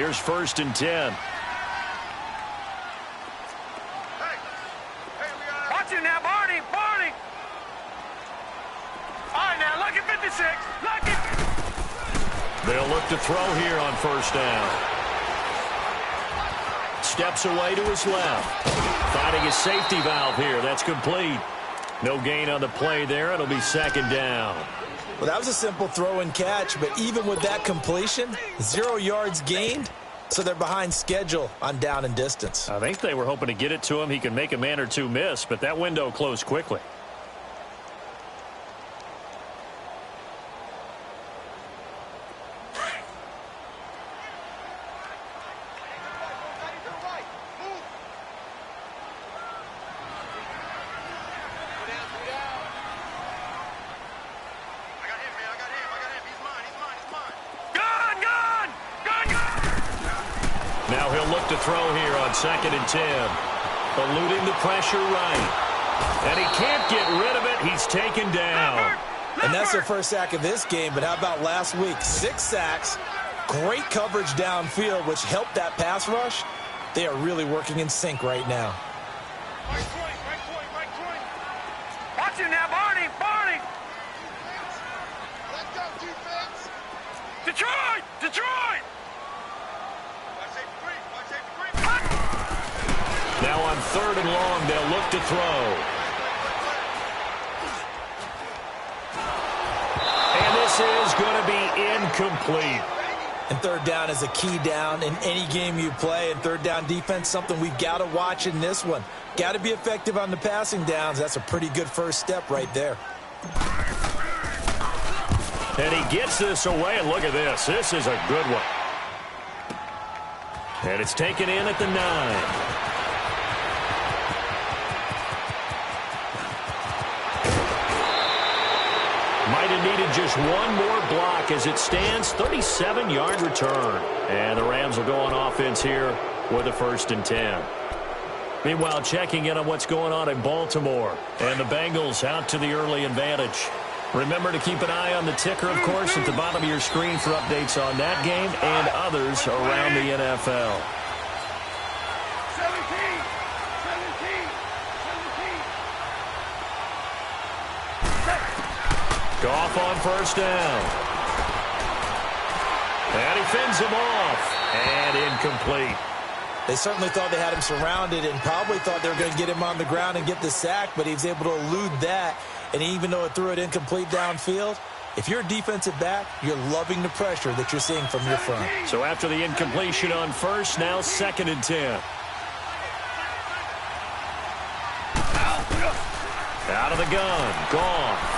Here's 1st and 10. Watch it now, Barney. Barney. All right, now, look at 56. Look at. They'll look to throw here on 1st down. Steps away to his left. Finding his safety valve here. That's complete. No gain on the play there. It'll be 2nd down. Well, that was a simple throw and catch, but even with that completion, 0 yards gained, so they're behind schedule on down and distance. I think they were hoping to get it to him. He can make a man or two miss, but that window closed quickly. Now he'll look to throw here on 2nd and 10. Eluding the pressure right. And he can't get rid of it. He's taken down. And that's their first sack of this game, but how about last week? 6 sacks, great coverage downfield, which helped that pass rush. They are really working in sync right now. Watch it now, Barney. Barney. Let's go, defense. Detroit. Detroit. Now on 3rd and long, they'll look to throw. And this is going to be incomplete. And 3rd down is a key down in any game you play. And 3rd down defense, something we've got to watch in this one. Got to be effective on the passing downs. That's a pretty good first step right there. And he gets this away, and look at this. This is a good one. And it's taken in at the 9. Might have needed just one more block as it stands. 37-yard return. And the Rams will go on offense here with a 1st and 10. Meanwhile, checking in on what's going on in Baltimore. And the Bengals out to the early advantage. Remember to keep an eye on the ticker, of course, at the bottom of your screen for updates on that game and others around the NFL. 17. Goff on 1st down. And he fends him off. And incomplete. They certainly thought they had him surrounded and probably thought they were going to get him on the ground and get the sack, but he was able to elude that. And even though it threw it incomplete downfield, if you're a defensive back, you're loving the pressure that you're seeing from your front. So after the incompletion on 1st, now 2nd and 10. Out of the gun. Goff.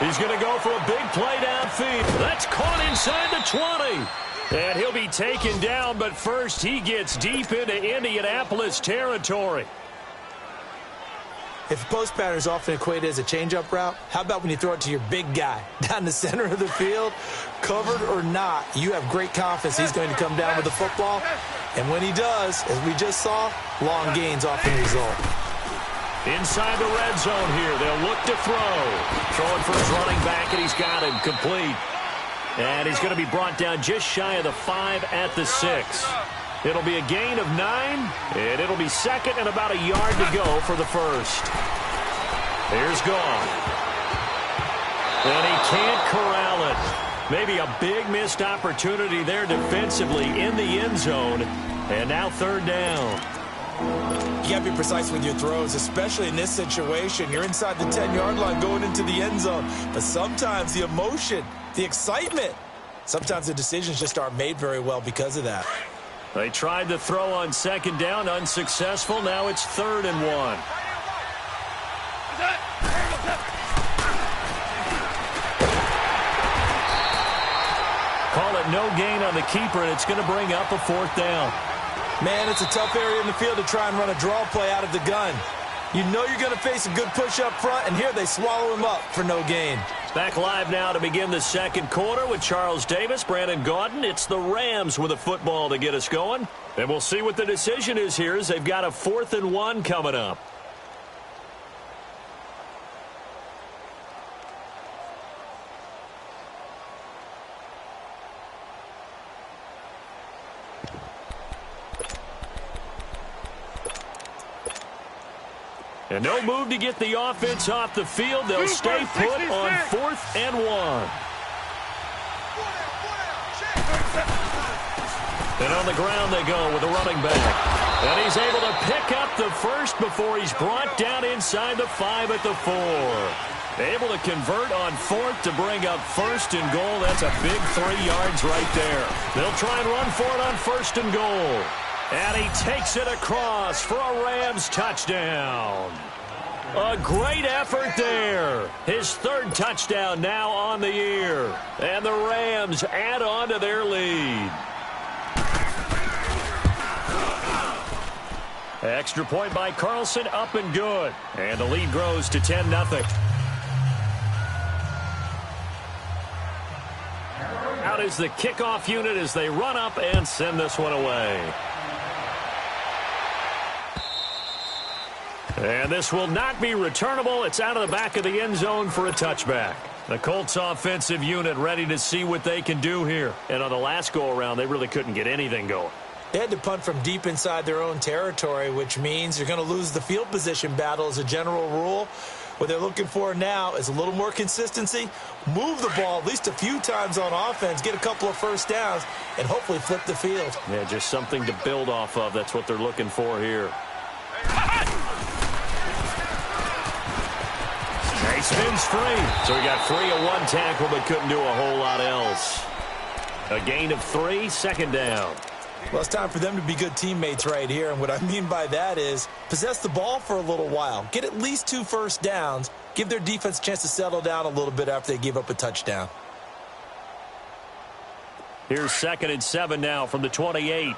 He's going to go for a big play downfield. That's caught inside the 20. And he'll be taken down, but first he gets deep into Indianapolis territory. If post pattern is often equated as a change-up route, how about when you throw it to your big guy down the center of the field? Covered or not, you have great confidence he's going to come down with the football. And when he does, as we just saw, long gains often result. Inside the red zone here, they'll look to throw. Throwing for his running back, and he's got him complete. And he's going to be brought down just shy of the 5 at the 6. It'll be a gain of 9, and it'll be 2nd and about a yard to go for the 1st. Here's Goff. And he can't corral it. Maybe a big missed opportunity there defensively in the end zone. And now 3rd down. You got to be precise with your throws, especially in this situation. You're inside the 10-yard line going into the end zone. But sometimes the emotion, the excitement, sometimes the decisions just aren't made very well because of that. They tried to throw on 2nd down, unsuccessful. Now it's 3rd and 1. Call it no gain on the keeper, and it's going to bring up a 4th down. Man, it's a tough area in the field to try and run a draw play out of the gun. You know you're going to face a good push up front, and here they swallow him up for no gain. Back live now to begin the 2nd quarter with Charles Davis, Brandon Gaudin. It's the Rams with a football to get us going. And we'll see what the decision is here as they've got a 4th and 1 coming up. And no move to get the offense off the field. They'll stay put on 4th and 1. And on the ground they go with a running back. And he's able to pick up the first before he's brought down inside the 5 at the 4. Able to convert on 4th to bring up 1st and goal. That's a big 3 yards right there. They'll try and run for it on 1st and goal. And he takes it across for a Rams touchdown. A great effort there. His 3rd touchdown now on the year. And the Rams add on to their lead. Extra point by Carlson, up and good. And the lead grows to 10-0. Out is the kickoff unit as they run up and send this one away. And this will not be returnable. It's out of the back of the end zone for a touchback. The Colts offensive unit ready to see what they can do here. And on the last go-around, they really couldn't get anything going. They had to punt from deep inside their own territory, which means you're going to lose the field position battle as a general rule. What they're looking for now is a little more consistency, move the ball at least a few times on offense, get a couple of first downs, and hopefully flip the field. Yeah, just something to build off of. That's what they're looking for here. He spins free. So he got free of 1 tackle but couldn't do a whole lot else. A gain of 3, 2nd down. Well, it's time for them to be good teammates right here. And what I mean by that is possess the ball for a little while. Get at least 2 first downs. Give their defense a chance to settle down a little bit after they give up a touchdown. Here's 2nd and 7 now from the 28.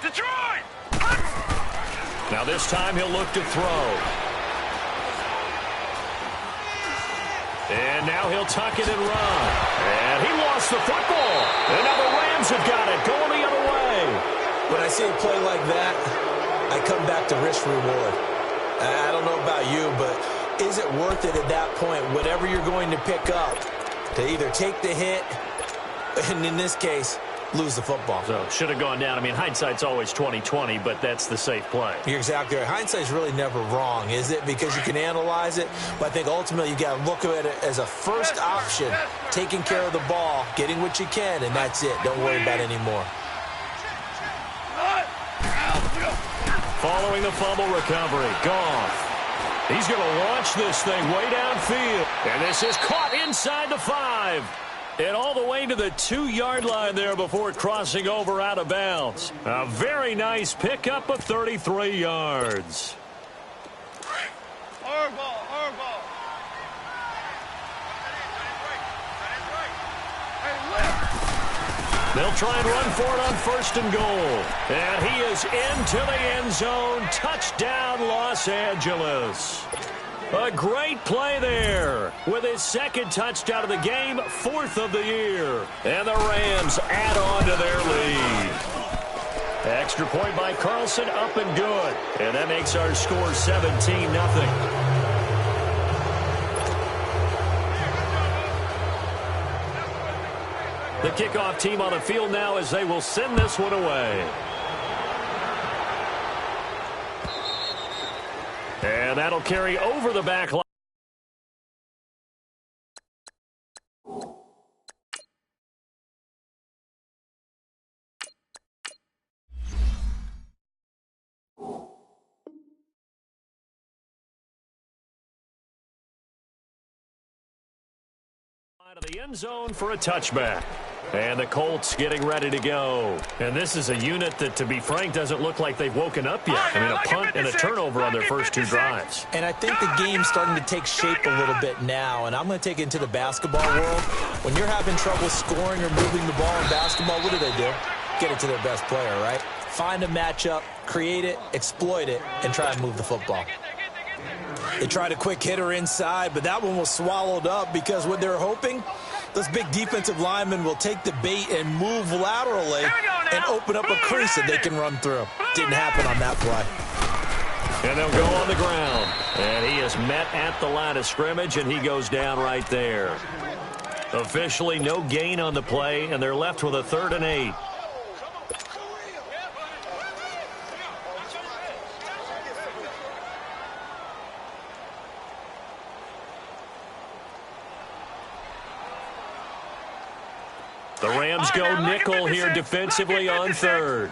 Detroit! Now this time he'll look to throw. And now he'll tuck it and run. And he lost the football. And now the Rams have got it, going the other way. When I see a play like that, I come back to risk reward. I don't know about you, but is it worth it at that point, whatever you're going to pick up, to either take the hit, and in this case, lose the football? So should have gone down. I mean, hindsight's always 20/20, but that's the safe play. You're exactly right. Hindsight's really never wrong, is it? Because you can analyze it, but I think ultimately you got to look at it as a first option, taking care of the ball, getting what you can, and that's it. Don't worry about it anymore. Following the fumble recovery, Goff. He's going to launch this thing way downfield. And this is caught inside the 5. And all the way to the 2-yard line there before crossing over out of bounds. A very nice pickup of 33 yards. They'll try and run for it on 1st and goal. And he is into the end zone. Touchdown, Los Angeles. A great play there with his 2nd touchdown of the game, 4th of the year. And the Rams add on to their lead. Extra point by Carlson, up and good. And that makes our score 17-0. The kickoff team on the field now as they will send this one away. And that'll carry over the back line. Out of the end zone for a touchback. And the Colts getting ready to go. And this is a unit that, to be frank, doesn't look like they've woken up yet. I mean, a punt and a turnover on their first 2 drives. And I think the game's starting to take shape a little bit now. And I'm going to take it into the basketball world. When you're having trouble scoring or moving the ball in basketball, what do? Get it to their best player, right? Find a matchup, create it, exploit it, and try and move the football. They tried a quick hitter inside, but that one was swallowed up because what they're hoping, those big defensive linemen will take the bait and move laterally and open up a crease that they can run through. Didn't happen on that play. And they'll go on the ground. And he is met at the line of scrimmage, and he goes down right there. Officially no gain on the play, and they're left with a 3rd and 8. The Rams go nickel here defensively on 3rd.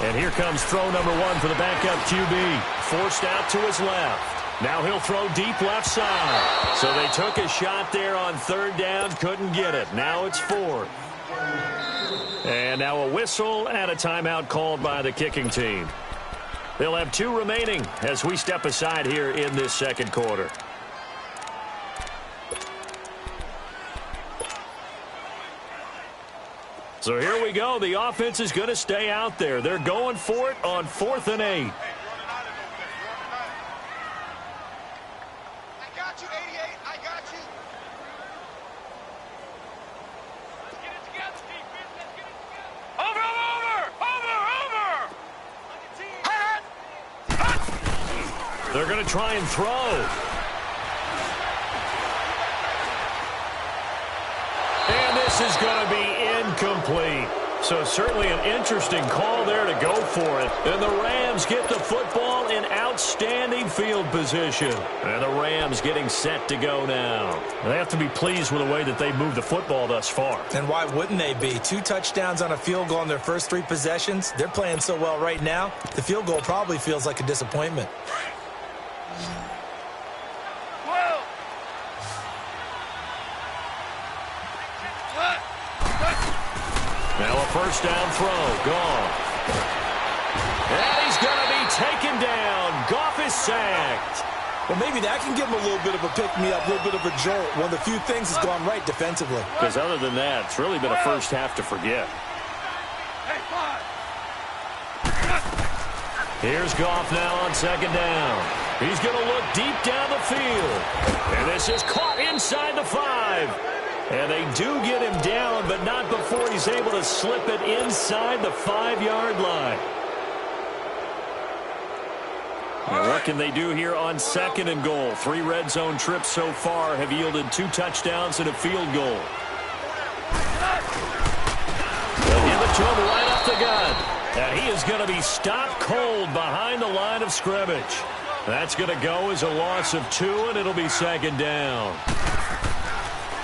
And here comes throw number 1 for the backup QB. Forced out to his left. Now he'll throw deep left side. So they took a shot there on 3rd down, couldn't get it. Now it's 4th. And now a whistle and a timeout called by the kicking team. They'll have 2 remaining as we step aside here in this 2nd quarter. So here we go. The offense is going to stay out there. They're going for it on 4th and 8. I got you, 88. I got you. Let's get it together, defense. Let's get it together. Over. They're going to try and throw. And this is going to be incomplete. So certainly an interesting call there to go for it. And the Rams get the football in outstanding field position. And the Rams getting set to go now. They have to be pleased with the way that they moved the football thus far. And why wouldn't they be? 2 touchdowns on a field goal in their first 3 possessions. They're playing so well right now, the field goal probably feels like a disappointment. Now a first down throw. Goff. And he's going to be taken down. Goff is sacked. Well, maybe that can give him a little bit of a pick-me-up, a little bit of a jolt. One of the few things has gone right defensively. Because other than that, it's really been a first half to forget. Here's Goff now on 2nd down. He's going to look deep down the field. And this is caught inside the 5. And they do get him down, but not before he's able to slip it inside the 5-yard line. Now what can they do here on 2nd and goal? 3 red zone trips so far have yielded 2 touchdowns and a field goal. They'll give it to him right up the gut. And he is going to be stopped cold behind the line of scrimmage. That's going to go as a loss of 2, and it'll be 2nd down.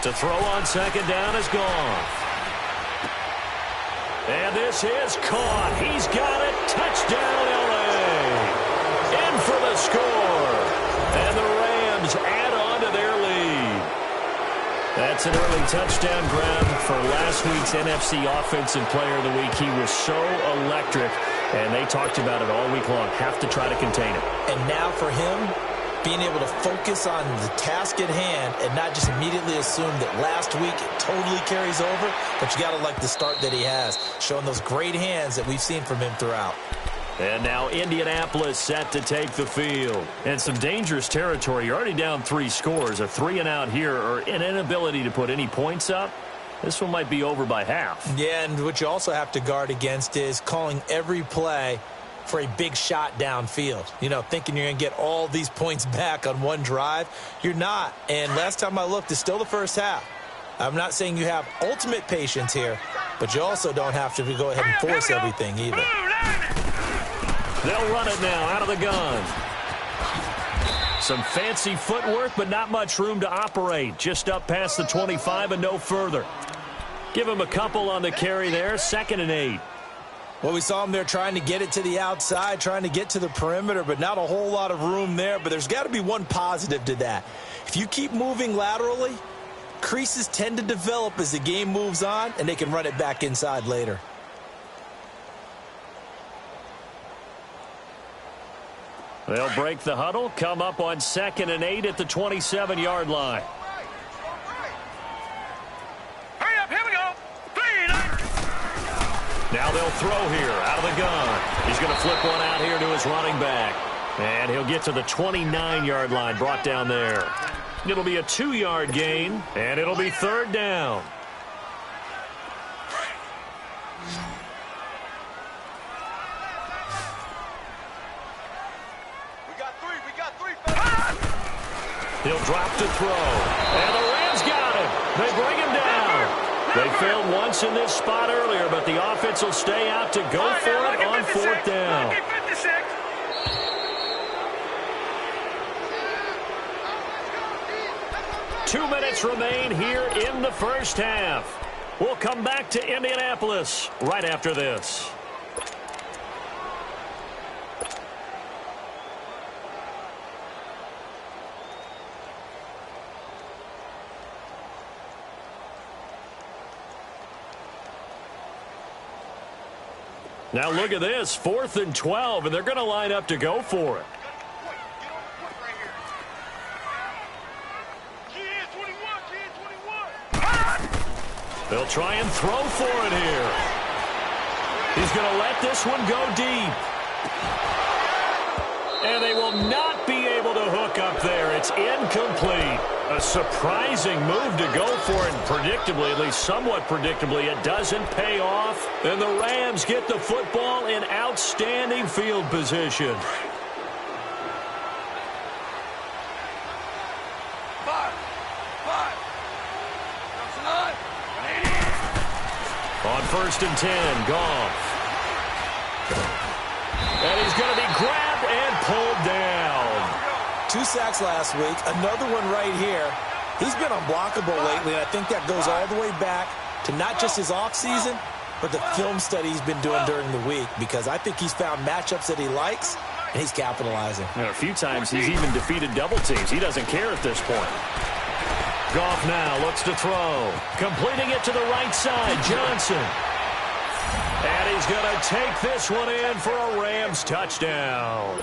To throw on 2nd down is gone. And this is caught. He's got it. Touchdown, L.A. In for the score. And the Rams add on to their lead. That's an early touchdown grab for last week's NFC Offensive Player of the Week. He was so electric, and they talked about it all week long. Have to try to contain it. And now for him, being able to focus on the task at hand and not just immediately assume that last week it totally carries over, but you got to like the start that he has, showing those great hands that we've seen from him throughout. And now Indianapolis set to take the field. And some dangerous territory. You're already down 3 scores. A 3-and-out here or an inability to put any points up. This one might be over by half. Yeah, and what you also have to guard against is calling every play for a big shot downfield. You know, thinking you're going to get all these points back on one drive. You're not. And last time I looked, it's still the first half. I'm not saying you have ultimate patience here, but you also don't have to go ahead and force everything either. They'll run it now out of the gun. Some fancy footwork, but not much room to operate. Just up past the 25 and no further. Give him a couple on the carry there. 2nd and 8. Well, we saw him there trying to get it to the outside, trying to get to the perimeter, but not a whole lot of room there. But there's got to be one positive to that. If you keep moving laterally, creases tend to develop as the game moves on, and they can run it back inside later. They'll break the huddle, come up on 2nd and 8 at the 27-yard line. Hurry up, here we go. 3, 9. Now they'll throw here out of the gun. He's going to flip one out here to his running back. And he'll get to the 29-yard line, brought down there. It'll be a 2-yard gain, and it'll be 3rd down. We got three. He'll drop to throw. And the Rams got him. They bring him down. They failed once in this spot earlier, but the offense will stay out to go for it on 4th down. 2 minutes remain here in the first half. We'll come back to Indianapolis right after this. Now look at this, 4th and 12, and they're going to line up to go for it. They'll try and throw for it here. He's going to let this one go deep. And they will not be able to hook up there. It's incomplete. A surprising move to go for it, and predictably, at least somewhat predictably, it doesn't pay off. And the Rams get the football in outstanding field position. On 1st and 10, Goff. And he's going to be grabbed and pulled down. 2 sacks last week, another one right here. He's been unblockable lately, and I think that goes all the way back to not just his offseason, but the film study he's been doing during the week, because I think he's found matchups that he likes, and he's capitalizing. A few times he's even defeated double teams. He doesn't care at this point. Goff now looks to throw. Completing it to the right side, Johnson. And he's going to take this one in for a Rams touchdown.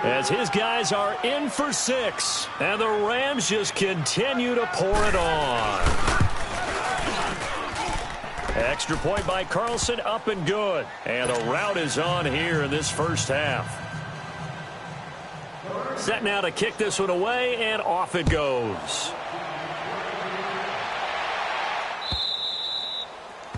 As his guys are in for 6. And the Rams just continue to pour it on. Extra point by Carlson, up and good. And the route is on here in this first half. Set now to kick this one away, and off it goes.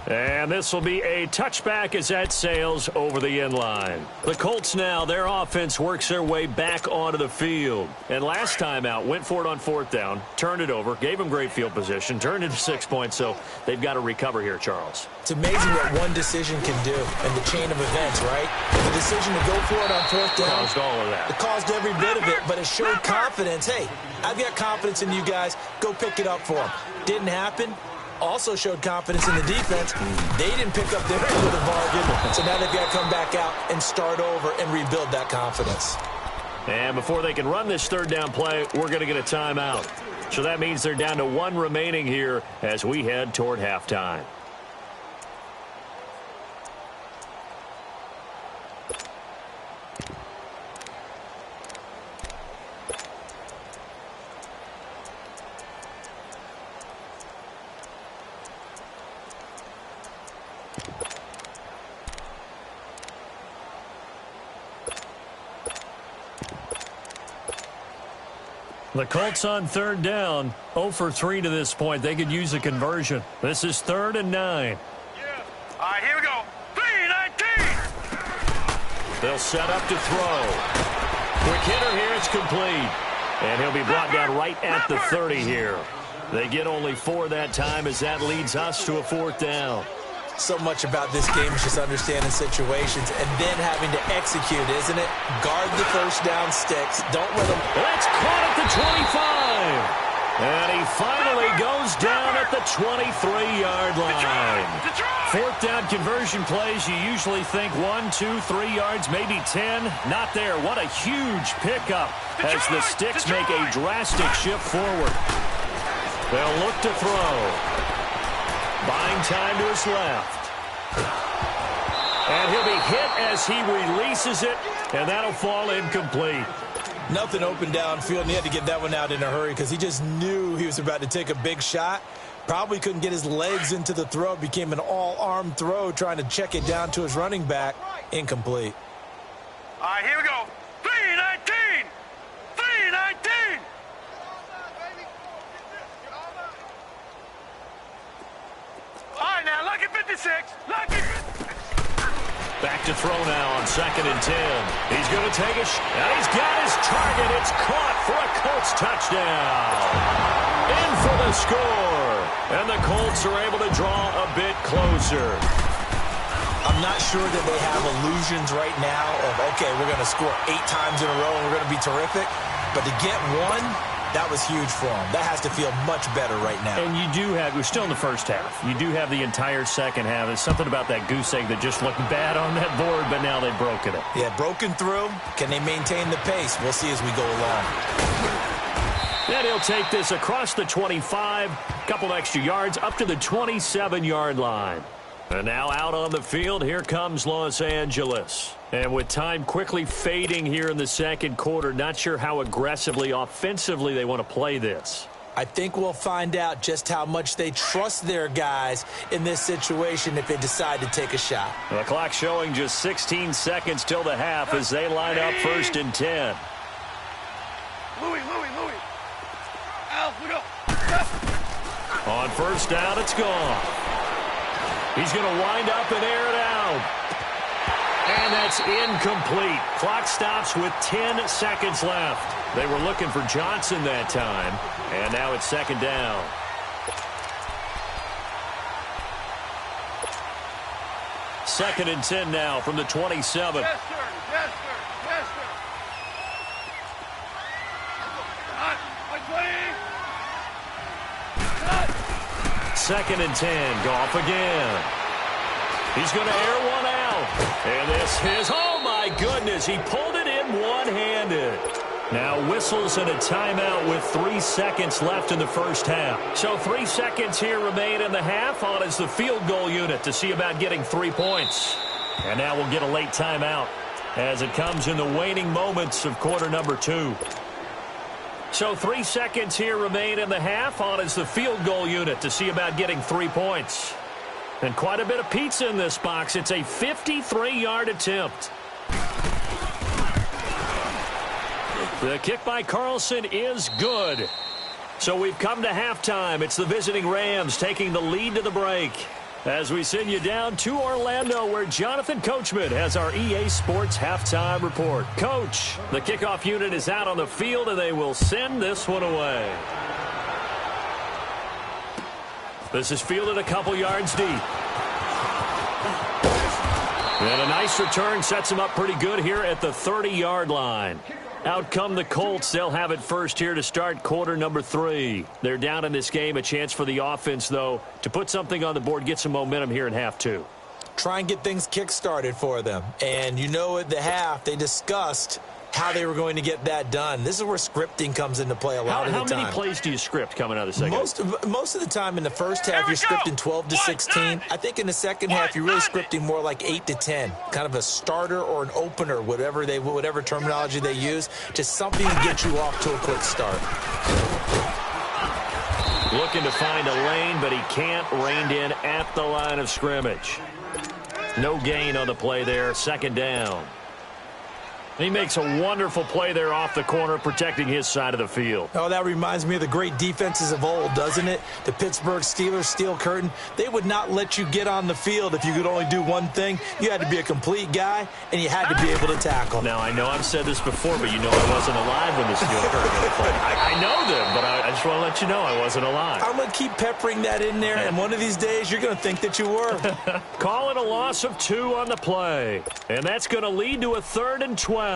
And this will be a touchback as that sails over the end line. The Colts now, their offense works their way back onto the field. And last time out, went for it on 4th down, turned it over, gave them great field position, turned it to 6 points, so they've got to recover here, Charles. It's amazing what one decision can do in the chain of events, right? The decision to go for it on 4th down. Caused all of that. It caused every bit of it, but it showed confidence. Hey, I've got confidence in you guys. Go pick it up for them. Didn't happen. Also showed confidence in the defense. They didn't pick up their end of the bargain, so now they've got to come back out and start over and rebuild that confidence. And before they can run this 3rd down play, we're going to get a timeout. So that means they're down to 1 remaining here as we head toward halftime. The Colts on 3rd down, 0 for 3 to this point. They could use a conversion. This is 3rd and 9. Yeah. All right, here we go. 3-19. They'll set up to throw. Quick hitter here, it's complete. And he'll be brought down right at the 30 here. They get only 4 that time as that leads us to a 4th down. So much about this game is just understanding situations and then having to execute, isn't it? Guard the first down sticks. Don't let them... That's caught at the 25. And he finally goes down at the 23-yard line. 4th down conversion plays, you usually think 1, 2, 3 yards, maybe 10. Not there. What a huge pickup as the sticks make a drastic shift forward. They'll look to throw. Buying time to his left. And he'll be hit as he releases it, and that'll fall incomplete. Nothing open downfield, and he had to get that one out in a hurry because he just knew he was about to take a big shot. Probably couldn't get his legs into the throw. It became an all-arm throw trying to check it down to his running back. Incomplete. All right, here we go. 3-19. 3-19. 26. Lucky. Back to throw now on 2nd and 10. He's going to take a shot. And he's got his target. It's caught for a Colts touchdown. In for the score. And the Colts are able to draw a bit closer. I'm not sure that they have illusions right now of, okay, we're going to score 8 times in a row and we're going to be terrific. But to get one, that was huge for them. That has to feel much better right now. And you do have, we're still in the first half. You do have the entire second half. There's something about that goose egg that just looked bad on that board, but now they've broken it. Yeah, broken through. Can they maintain the pace? We'll see as we go along. And he'll take this across the 25, couple extra yards, up to the 27-yard line. And now out on the field, here comes Los Angeles. And with time quickly fading here in the second quarter, not sure how aggressively, offensively they want to play this. I think we'll find out just how much they trust their guys in this situation if they decide to take a shot. The clock showing just 16 seconds till the half as they line up 1st and 10. Louis. Al, we go. On 1st down, it's gone. He's going to wind up and air it out. And that's incomplete. Clock stops with 10 seconds left. They were looking for Johnson that time. And now it's 2nd down. Second and 10 now from the 27. Yes, sir. Second and 10. Goff again. He's going to air one out. And this is, oh my goodness, he pulled it in one-handed. Now whistles and a timeout with 3 seconds left in the first half. So 3 seconds here remain in the half. On is the field goal unit to see about getting 3 points. And now we'll get a late timeout as it comes in the waning moments of quarter number 2. So 3 seconds here remain in the half. On is the field goal unit to see about getting 3 points. And quite a bit of pizza in this box. It's a 53-yard attempt. The kick by Carlson is good. So we've come to halftime. It's the visiting Rams taking the lead to the break. As we send you down to Orlando, where Jonathan Coachman has our EA Sports halftime report. Coach, the kickoff unit is out on the field, and they will send this one away. This is fielded a couple yards deep. And a nice return sets him up pretty good here at the 30-yard line. Out come the Colts. They'll have it first here to start quarter number 3. They're down in this game. A chance for the offense, though, to put something on the board, get some momentum here in half 2. Try and get things kick-started for them. And you know at the half, they discussed how they were going to get that done. This is where scripting comes into play a lot of the time. How many plays do you script coming out of the second? Most of the time in the first half, you're scripting 12 to 16. I think in the second half, you're really scripting more like 8 to 10. Kind of a starter or an opener, whatever terminology they use. Just something to get you off to a quick start. Looking to find a lane, but he can't. Reined in at the line of scrimmage. No gain on the play there. 2nd down. He makes a wonderful play there off the corner, protecting his side of the field. Oh, that reminds me of the great defenses of old, doesn't it? The Pittsburgh Steelers, steel curtain. They would not let you get on the field if you could only do one thing. You had to be a complete guy, and you had to be able to tackle. Now, I know I've said this before, but you know I wasn't alive when the steel curtain played. I know them, but I just want to let you know I wasn't alive. I'm going to keep peppering that in there, and one of these days you're going to think that you were. Call it a loss of 2 on the play, and that's going to lead to a 3rd and 12. 3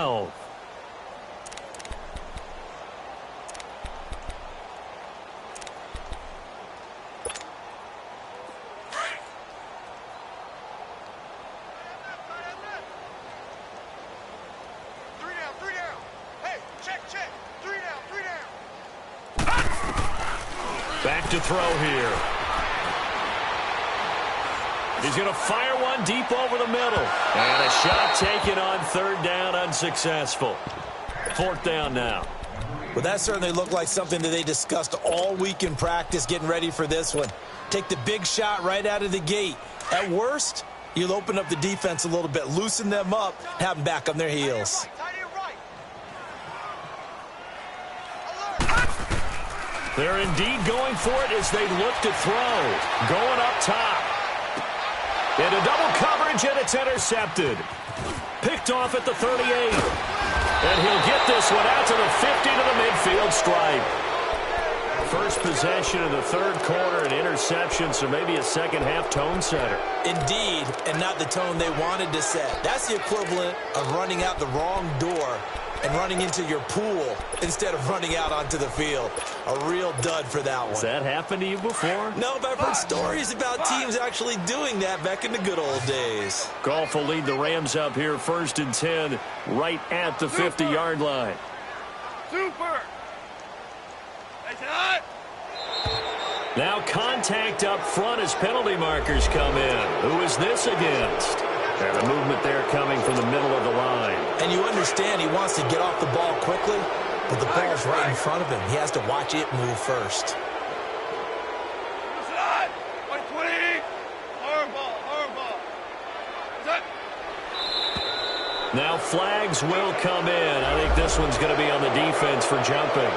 down. Hey, check. 3 down. Back to throw here. He's going to fire one deep over the middle. And a shot taken on 3rd down, unsuccessful. 4th down now. Well, that certainly looked like something that they discussed all week in practice getting ready for this one. Take the big shot right out of the gate. At worst, you'll open up the defense a little bit, loosen them up, have them back on their heels. They're indeed going for it as they look to throw. Going up top. Into double coverage, and it's intercepted. Picked off at the 38. And he'll get this one out to the 50 to the midfield stripe. First possession of the third quarter, an interception, so maybe a second-half tone setter. Indeed, and not the tone they wanted to set. That's the equivalent of running out the wrong door and running into your pool instead of running out onto the field. A real dud for that one. Has that happened to you before? No, but I've heard stories about teams actually doing that back in the good old days. Goff will lead the Rams up here, 1st and 10, right at the 50-yard line. Super. Now contact up front as penalty markers come in. Who is this against? And the movement there coming from the middle of the line. And you understand he wants to get off the ball quickly, but the ball's right in front of him. He has to watch it move first. Now flags will come in. I think this one's going to be on the defense for jumping.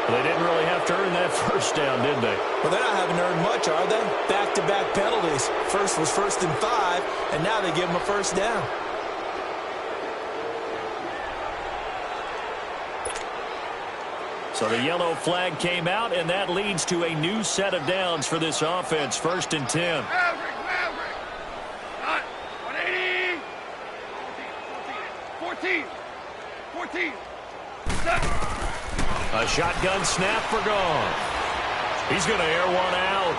They didn't really have to earn that first down, did they? Well, they haven't earned much, are they? Back-to-back penalties. First was 1st and 5, and now they give them a first down. So the yellow flag came out, and that leads to a new set of downs for this offense, 1st and 10. Maverick. Not 180. 14. A shotgun snap for Goff. He's going to air one out.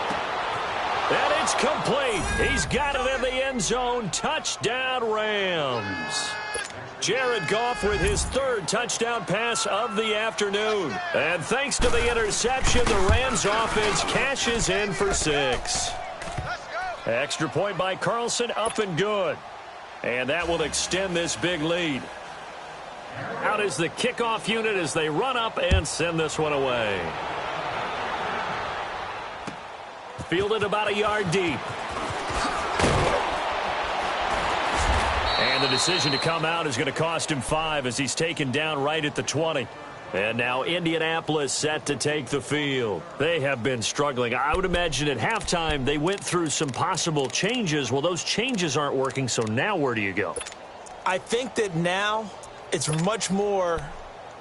And it's complete. He's got it in the end zone. Touchdown, Rams. Jared Goff with his 3rd touchdown pass of the afternoon. And thanks to the interception, the Rams offense cashes in for 6. Extra point by Carlson, up and good. And that will extend this big lead. Out is the kickoff unit as they run up and send this one away. Fielded about a yard deep. And the decision to come out is going to cost him 5 as he's taken down right at the 20. And now Indianapolis set to take the field. They have been struggling. I would imagine at halftime they went through some possible changes. Well, those changes aren't working, so now where do you go? I think that now it's much more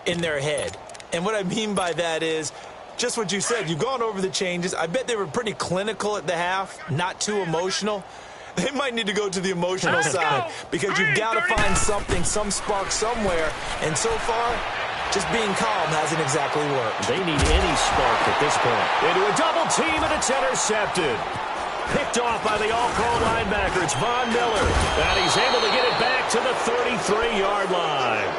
in their head. And what I mean by that is just what you said. You've gone over the changes. I bet they were pretty clinical at the half, not too emotional. They might need to go to the emotional side because you've got to find something, some spark somewhere. And so far, just being calm hasn't exactly worked. They need any spark at this point. Into a double team, and it's intercepted. Picked off by the all-pro linebacker. It's Von Miller. And he's able to get it back to the 33-yard line.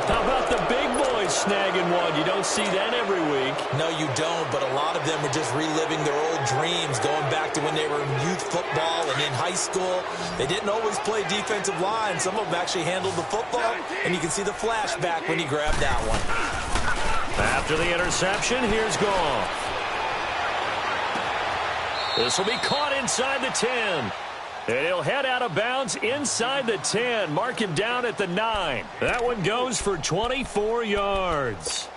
How about the big boys snagging one? You don't see that every week. No, you don't, but a lot of them are just reliving their old dreams, going back to when they were in youth football and in high school. They didn't always play defensive line. Some of them actually handled the football, and you can see the flashback when he grabbed that one. After the interception, here's Goff. This will be caught inside the 10. And he'll head out of bounds inside the 10. Mark him down at the 9. That one goes for 24 yards.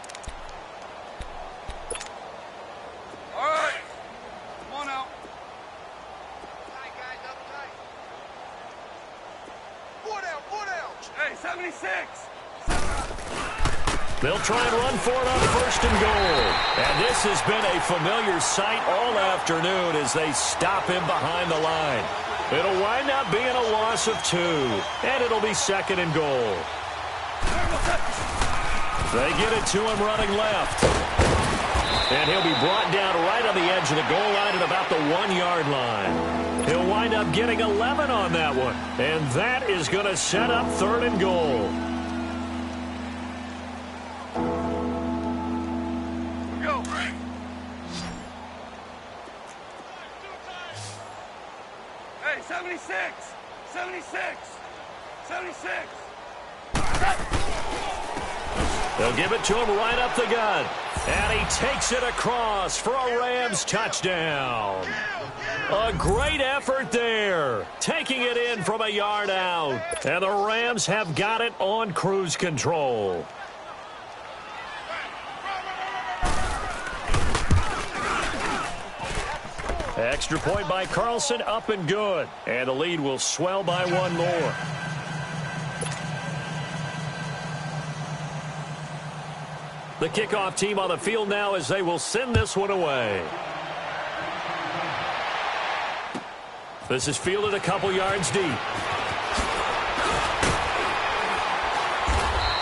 All right. Come on out. Foot out. Hey, 76. They'll try and run for it on 1st and goal. And this has been a familiar sight all afternoon as they stop him behind the line. It'll wind up being a loss of 2. And it'll be 2nd and goal. They get it to him running left. And he'll be brought down right on the edge of the goal line at about the 1-yard line. He'll wind up getting 11 on that one. And that is going to set up 3rd and goal. Go. Hey, 76. 76. They'll give it to him right up the gut. And he takes it across for a Rams touchdown. A great effort there. Taking it in from a yard out. And the Rams have got it on cruise control. Extra point by Carlson, up and good. And the lead will swell by one more. The kickoff team on the field now as they will send this one away. This is fielded a couple yards deep.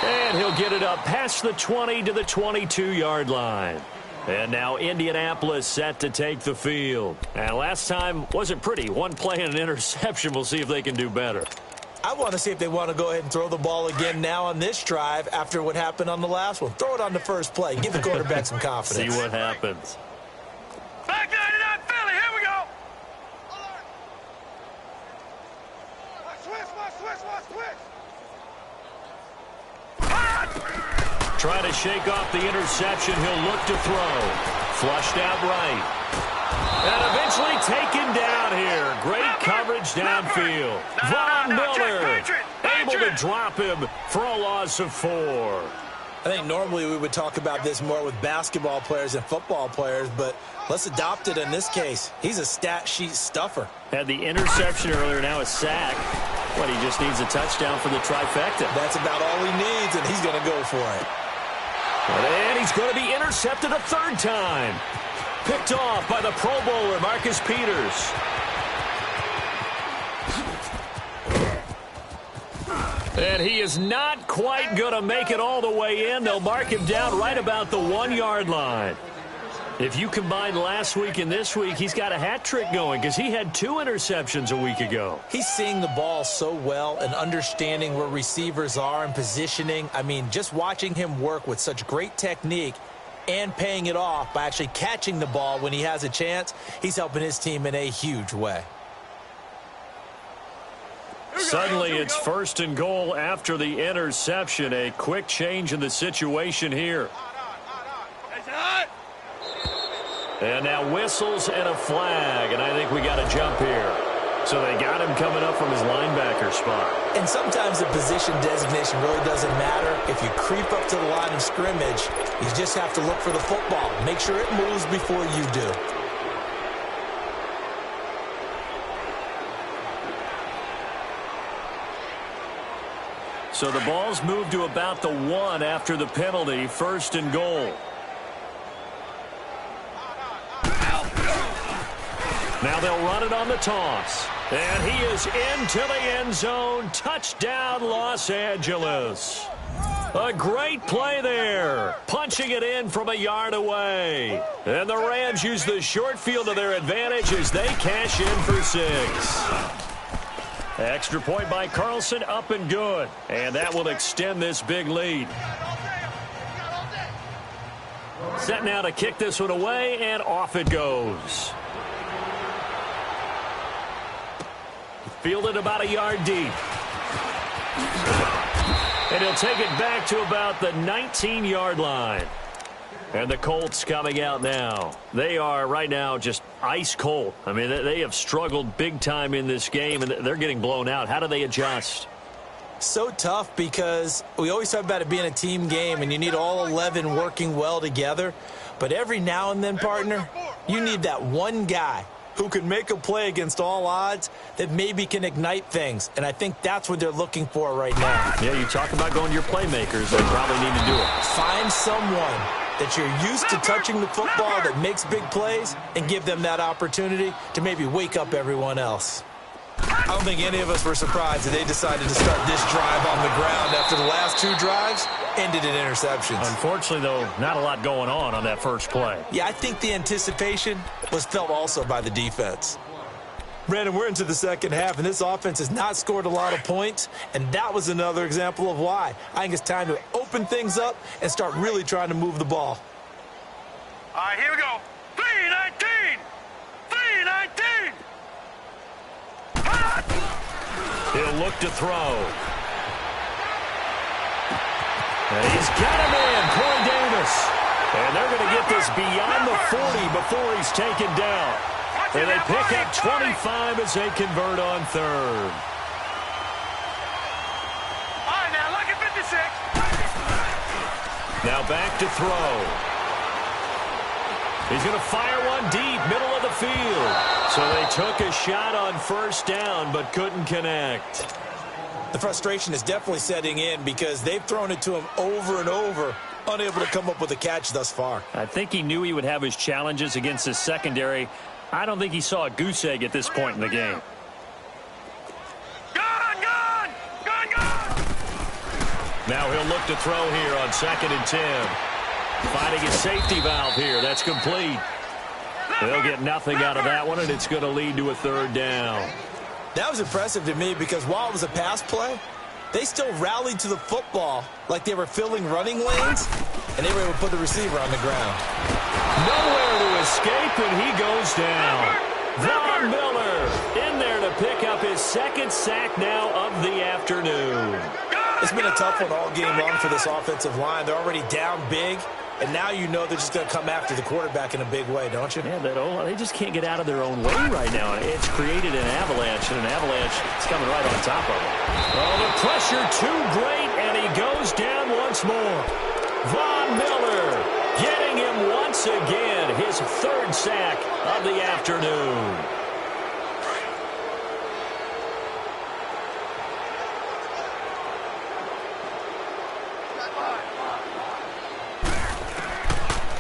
And he'll get it up past the 20 to the 22-yard line. And now Indianapolis set to take the field. And last time wasn't pretty. One play and an interception. We'll see if they can do better. I want to see if they want to go ahead and throw the ball again now on this drive after what happened on the last one. Throw it on the first play. Give the quarterback some confidence. See what happens. Back 99 Philly, here we go. Trying to shake off the interception. He'll look to throw. Flushed out right. And eventually taken down here. Great coverage downfield. Von Miller able to drop him for a loss of 4. I think normally we would talk about this more with basketball players and football players, but let's adopt it in this case. He's a stat sheet stuffer. Had the interception earlier, now a sack. But he just needs a touchdown for the trifecta. That's about all he needs, and he's going to go for it. And he's going to be intercepted a third time. Picked off by the Pro Bowler, Marcus Peters. And he is not quite going to make it all the way in. They'll mark him down right about the 1-yard line. If you combine last week and this week, he's got a hat trick going because he had 2 interceptions a week ago. He's seeing the ball so well and understanding where receivers are and positioning. I mean, just watching him work with such great technique and paying it off by actually catching the ball when he has a chance, he's helping his team in a huge way. Suddenly it's 1st and goal after the interception. A quick change in the situation here. And now whistles and a flag, and I think we got a jump here. So they got him coming up from his linebacker spot. And sometimes the position designation really doesn't matter. If you creep up to the line of scrimmage, you just have to look for the football. Make sure it moves before you do. So the ball's moved to about the 1 after the penalty, 1st and goal. Now they'll run it on the toss. And he is into the end zone. Touchdown, Los Angeles. A great play there. Punching it in from a yard away. And the Rams use the short field to their advantage as they cash in for 6. Extra point by Carlson, up and good. And that will extend this big lead. Set now to kick this one away, and off it goes. Fielded about a yard deep. And he'll take it back to about the 19-yard line. And the Colts coming out now. They are right now just ice cold. I mean, they have struggled big time in this game, and they're getting blown out. How do they adjust? So tough because we always talk about it being a team game, and you need all 11 working well together. But every now and then, partner, you need that one guy who can make a play against all odds that maybe can ignite things. And I think that's what they're looking for right now. Yeah, you talk about going to your playmakers. They probably need to do it. Find someone that you're used to touching the football that makes big plays and give them that opportunity to maybe wake up everyone else. I don't think any of us were surprised that they decided to start this drive on the ground after the last 2 drives ended in interceptions. Unfortunately, though, not a lot going on that first play. Yeah, I think the anticipation was felt also by the defense. Brandon, we're into the second half, and this offense has not scored a lot of points, and that was another example of why. I think it's time to open things up and start really trying to move the ball. All right, here we go. 3-19. 3-19. He'll look to throw. And he's got him in, Corey Davis. And they're going to get this beyond the 40 before he's taken down. And they pick up 25 as they convert on 3rd. All right, now look at 56. Now back to throw. He's going to fire one deep, middle of the field. So they took a shot on first down, but couldn't connect. The frustration is definitely setting in because they've thrown it to him over and over, unable to come up with a catch thus far. I think he knew he would have his challenges against his secondary. I don't think he saw a goose egg at this point in the game. Now he'll look to throw here on 2nd and 10. Finding his safety valve here. That's complete. They'll get nothing out of that one, and it's going to lead to a 3rd down. That was impressive to me because while it was a pass play, they still rallied to the football like they were filling running lanes, and they were able to put the receiver on the ground. Nowhere to escape, and he goes down. Von Miller in there to pick up his 2nd sack now of the afternoon. It's been a tough one all game long for this offensive line. They're already down big, and now you know they're just going to come after the quarterback in a big way, don't you? Yeah, they just can't get out of their own way right now. It's created an avalanche, and an avalanche is coming right on top of it. Oh, the pressure too great, and he goes down once more. Von Miller getting him once again, his 3rd sack of the afternoon.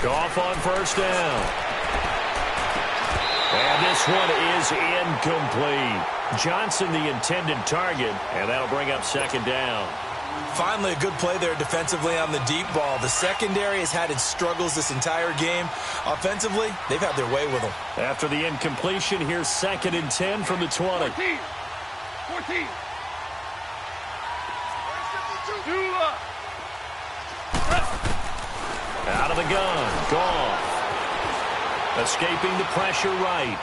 Goff on first down. And this one is incomplete. Johnson the intended target, and that'll bring up 2nd down. Finally, a good play there defensively on the deep ball. The secondary has had its struggles this entire game. Offensively, they've had their way with them. After the incompletion, here's 2nd and 10 from the 20. 14. Out of the gun, Goff. Escaping the pressure right.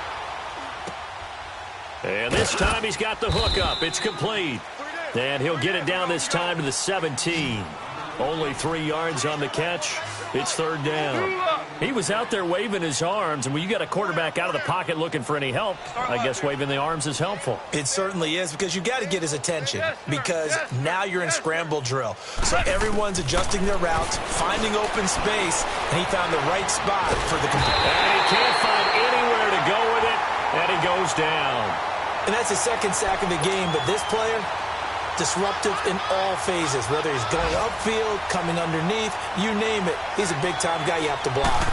And this time he's got the hook up. It's complete. And he'll get it down this time to the 17. Only 3 yards on the catch. It's 3rd down. He was out there waving his arms, and when you got a quarterback out of the pocket looking for any help, I guess waving the arms is helpful. It certainly is, because you got to get his attention, because now you're in scramble drill. So everyone's adjusting their routes, finding open space, and he found the right spot for the complete. And he can't find anywhere to go with it, and he goes down. And that's his 2nd sack of the game, but this player, disruptive in all phases, whether he's going upfield, coming underneath, you name it. He's a big-time guy you have to block.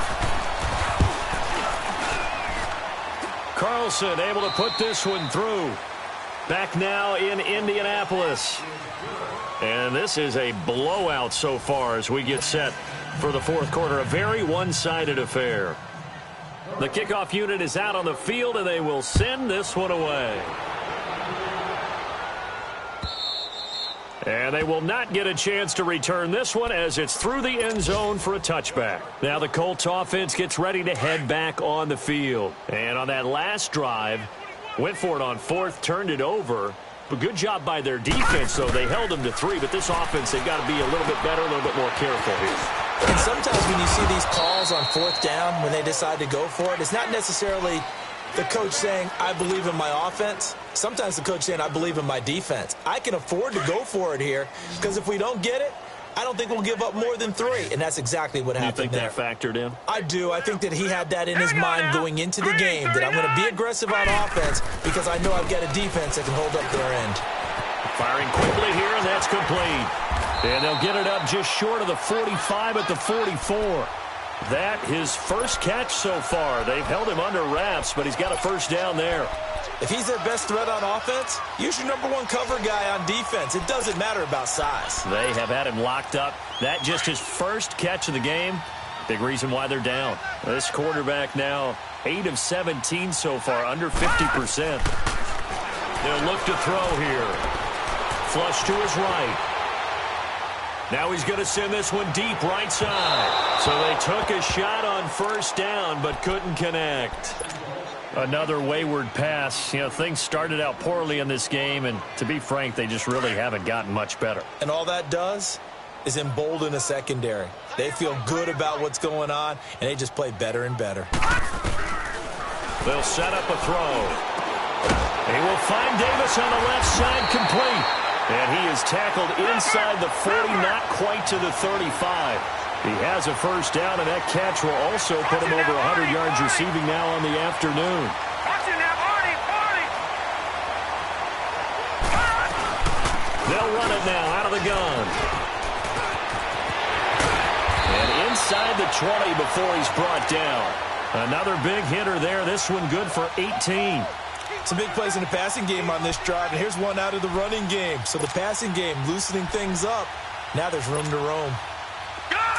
Carlson able to put this one through. Back now in Indianapolis. And this is a blowout so far as we get set for the 4th quarter. A very one-sided affair. The kickoff unit is out on the field, and they will send this one away. And they will not get a chance to return this one as it's through the end zone for a touchback. Now the Colts offense gets ready to head back on the field. And on that last drive, went for it on 4th, turned it over. But good job by their defense, though. They held them to 3, but this offense, they've got to be a little bit better, a little bit more careful here. And sometimes when you see these calls on 4th down, when they decide to go for it, it's not necessarily the coach saying, I believe in my offense. Sometimes the coach saying, I believe in my defense. I can afford to go for it here, because if we don't get it, I don't think we'll give up more than 3. And that's exactly what happened there. You think that factored in? I do. I think that he had that in his mind going into the game, that I'm going to be aggressive on offense because I know I've got a defense that can hold up their end. Firing quickly here, and that's complete. And they'll get it up just short of the 45 at the 44. That his first catch so far. They've held him under wraps, but he's got a first down there. If he's their best threat on offense, use your #1 cover guy on defense. It doesn't matter about size. They have had him locked up. That just his first catch of the game. Big reason why they're down. This quarterback now 8 of 17 so far, under 50%. They'll look to throw here. Flush to his right. Now he's going to send this one deep right side. So they took a shot on first down but couldn't connect. Another wayward pass. You know, things started out poorly in this game, and to be frank, they just really haven't gotten much better. And all that does is embolden a secondary. They feel good about what's going on, and they just play better and better. They'll set up a throw. He will find Davis on the left side, complete. And he is tackled inside the 40, not quite to the 35. He has a first down, and that catch will also put him over 100 yards receiving now on the afternoon. They'll run it now out of the gun. And inside the 20 before he's brought down. Another big hitter there. This one good for 18. Some big plays in the passing game on this drive, and here's one out of the running game. So the passing game loosening things up. Now there's room to roam.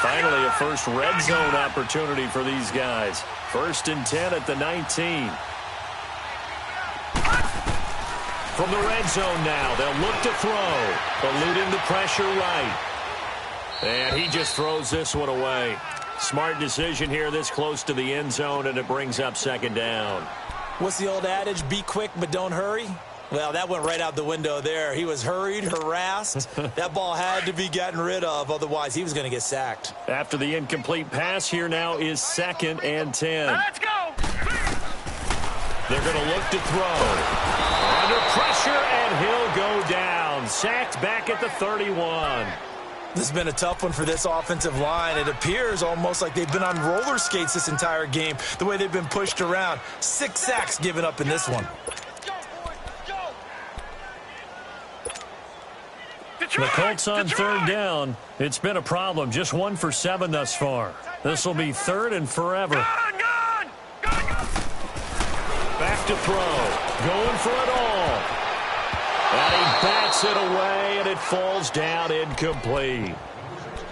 Finally, a first red zone opportunity for these guys. 1st and 10 at the 19. From the red zone now, they'll look to throw, eluding the pressure right. And he just throws this one away. Smart decision here this close to the end zone, and it brings up 2nd down. What's the old adage, be quick but don't hurry? Well, that went right out the window there. He was hurried, harassed. That ball had to be gotten rid of, otherwise he was going to get sacked. After the incomplete pass, here now is 2nd and 10. Let's go! They're going to look to throw. Under pressure, and he'll go down. Sacked back at the 31. This has been a tough one for this offensive line. It appears almost like they've been on roller skates this entire game, the way they've been pushed around. 6 sacks given up in this one. The Colts on 3rd down. It's been a problem. Just 1 for 7 thus far. This will be 3rd and forever. Back to throw. Going for it all. And he bats it away, and it falls down incomplete.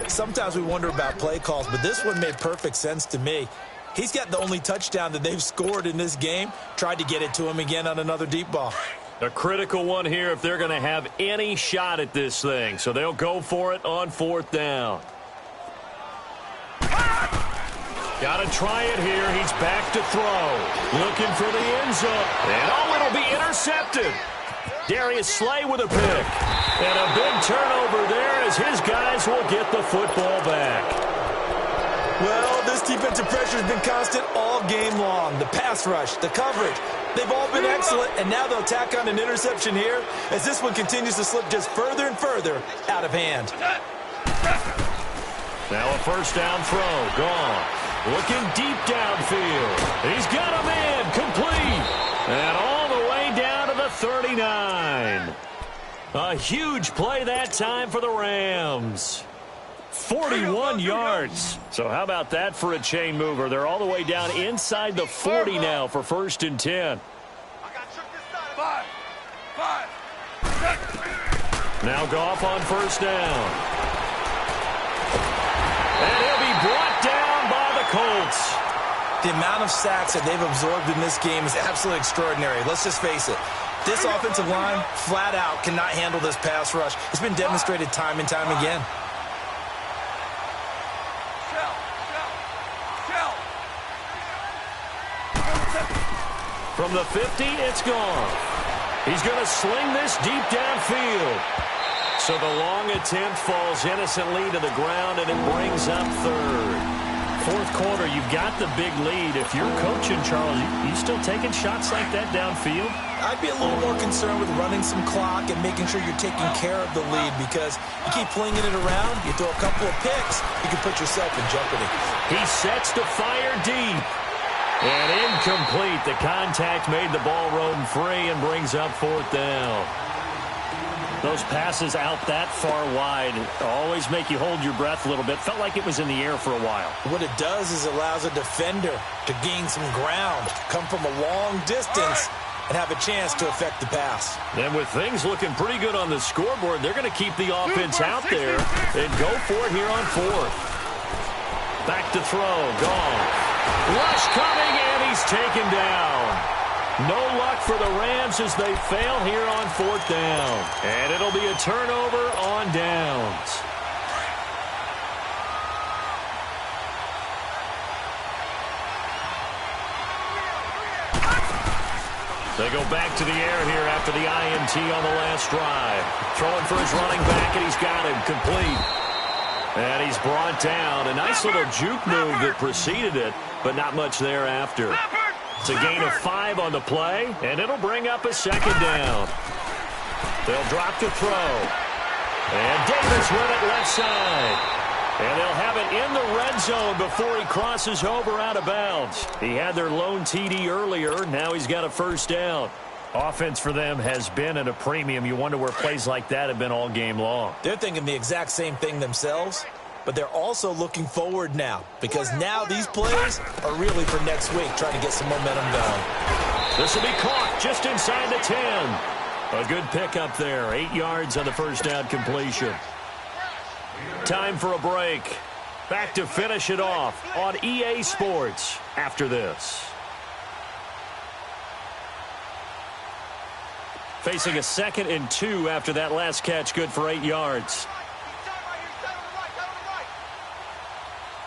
Sometimes we wonder about play calls, but this one made perfect sense to me. He's got the only touchdown that they've scored in this game. Tried to get it to him again on another deep ball. A critical one here if they're going to have any shot at this thing. So they'll go for it on 4th down. Got to try it here. He's back to throw. Looking for the end zone. And oh, it'll be intercepted. Darius Slay with a pick. And a big turnover there as his guys will get the football back. Well, this defensive pressure has been constant all game long. The pass rush, the coverage, they've all been excellent, and now they'll tack on an interception here as this one continues to slip just further and further out of hand. Now a first down throw, gone. Looking deep downfield. He's got a man, complete. And all the way down to the 39. A huge play that time for the Rams. 41 yards. So how about that for a chain mover? They're all the way down inside the 40 now for 1st and 10. Now Goff on 1st down. And he'll be brought down by the Colts. The amount of sacks that they've absorbed in this game is absolutely extraordinary. Let's just face it. This offensive line, flat out, cannot handle this pass rush. It's been demonstrated time and time again. From the 50, it's gone. He's going to sling this deep downfield. So the long attempt falls innocently to the ground, and it brings up 3rd. 4th quarter, you've got the big lead. If you're coaching, Charles, you still taking shots like that downfield? I'd be a little more concerned with running some clock and making sure you're taking care of the lead, because you keep flinging it around, you throw a couple of picks, you can put yourself in jeopardy. He sets to fire deep. And incomplete. The contact made the ball roam free and brings up 4th down. Those passes out that far wide always make you hold your breath a little bit. Felt like it was in the air for a while. What it does is it allows a defender to gain some ground, come from a long distance, and have a chance to affect the pass. And with things looking pretty good on the scoreboard, they're going to keep the offense out there and go for it here on 4th. Back to throw. Gone. Rush coming, and he's taken down. No luck for the Rams as they fail here on 4th down. And it'll be a turnover on downs. They go back to the air here after the INT on the last drive. Throwing for his running back, and he's got him complete. And he's brought down. A nice little juke move that preceded it, but not much thereafter. It's a gain of 5 on the play, and it'll bring up a 2nd down. They'll drop to throw. And Davis with it left side. And they'll have it in the red zone before he crosses over out of bounds. He had their lone TD earlier. Now he's got a first down. Offense for them has been at a premium. You wonder where plays like that have been all game long. They're thinking the exact same thing themselves, but they're also looking forward now because now these plays are really for next week, trying to get some momentum going. This will be caught just inside the 10. A good pickup there. 8 yards on the first down completion. Time for a break. Back to finish it off on EA Sports after this. Facing a 2nd and 2 after that last catch, good for 8 yards.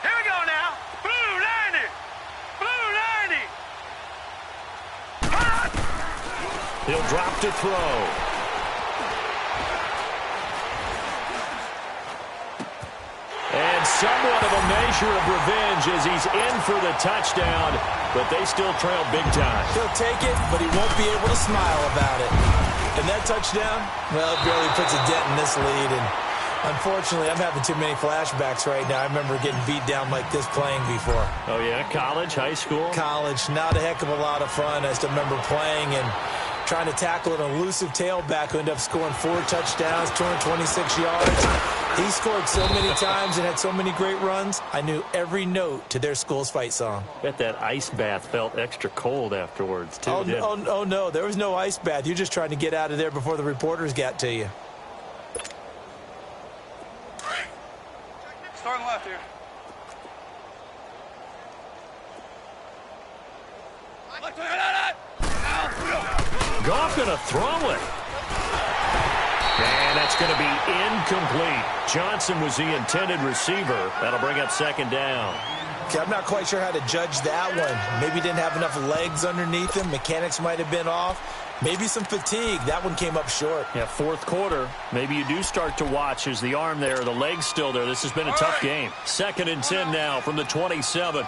Here we go now. Blue 90. Blue 90. He'll drop to throw. And somewhat of a measure of revenge as he's in for the touchdown, but they still trail big time. He'll take it, but he won't be able to smile about it. And that touchdown, well, it barely puts a dent in this lead. And unfortunately, I'm having too many flashbacks right now. I remember getting beat down like this playing before. Oh, yeah? College, high school? College, not a heck of a lot of fun. I still remember playing and trying to tackle an elusive tailback who ended up scoring 4 touchdowns, 226 yards. He scored so many times and had so many great runs, I knew every note to their school's fight song. Bet that ice bath felt extra cold afterwards, too. Oh, no, there was no ice bath. You're just trying to get out of there before the reporters got to you. Starting left here. Goff gonna throw it. And that's going to be incomplete. Johnson was the intended receiver. That'll bring up 2nd down. Okay, I'm not quite sure how to judge that one. Maybe he didn't have enough legs underneath him. Mechanics might have been off. Maybe some fatigue. That one came up short. Yeah, 4th quarter. Maybe you do start to watch as the arm there, the leg's still there. This has been a tough game. 2nd and 10 now from the 27.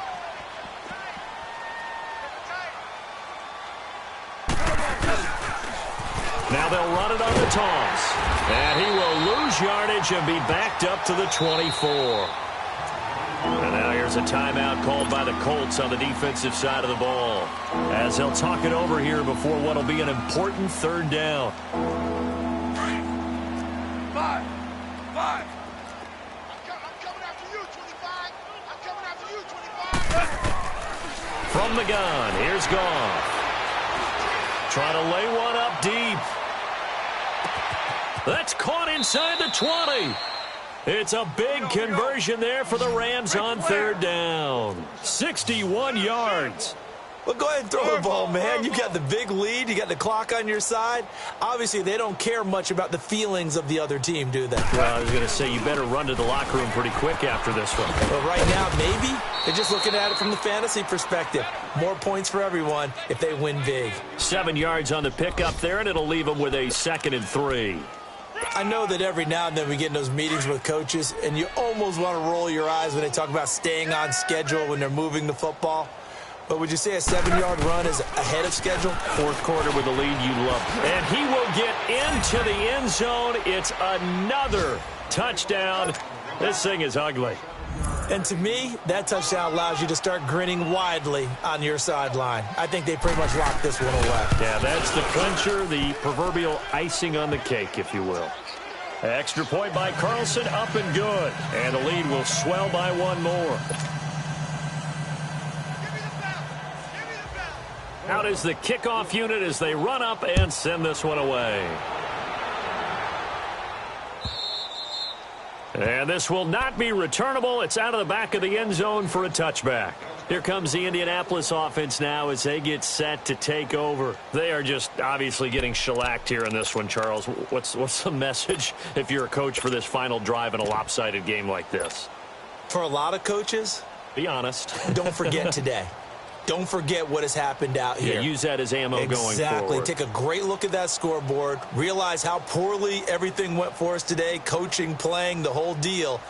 Now they'll run it on the toss. And he will lose yardage and be backed up to the 24. And now here's a timeout called by the Colts on the defensive side of the ball, as they'll talk it over here before what will be an important 3rd down. 5. I'm coming after you, 25. I'm coming after you, 25. From the gun, here's Goff. Trying to lay one up deep. That's caught inside the 20. It's a big conversion there for the Rams on 3rd down. 61 yards. Well, go ahead and throw the ball, man. You got the big lead. You got the clock on your side. Obviously, they don't care much about the feelings of the other team, do they? Well, I was going to say, you better run to the locker room pretty quick after this one. Well, right now, maybe. They're just looking at it from the fantasy perspective. More points for everyone if they win big. 7 yards on the pickup there, and it'll leave them with a 2nd and 3. I know that every now and then we get in those meetings with coaches, and you almost want to roll your eyes when they talk about staying on schedule when they're moving the football. But would you say a 7-yard run is ahead of schedule? 4th quarter with the lead you love. And he will get into the end zone. It's another touchdown. This thing is ugly. And to me, that touchdown allows you to start grinning widely on your sideline. I think they pretty much locked this one away. Yeah, that's the clincher, the proverbial icing on the cake, if you will. Extra point by Carlson, up and good. And the lead will swell by 1 more. Out is the kickoff unit as they run up and send this one away. And this will not be returnable. It's out of the back of the end zone for a touchback. Here comes the Indianapolis offense now as they get set to take over. They are just obviously getting shellacked here in this one, Charles. What's the message if you're a coach for this final drive in a lopsided game like this? For a lot of coaches, be honest. Don't forget today. Don't forget what has happened out here. Yeah, use that as ammo going forward. Exactly. Take a great look at that scoreboard. Realize how poorly everything went for us today. Coaching, playing, the whole deal.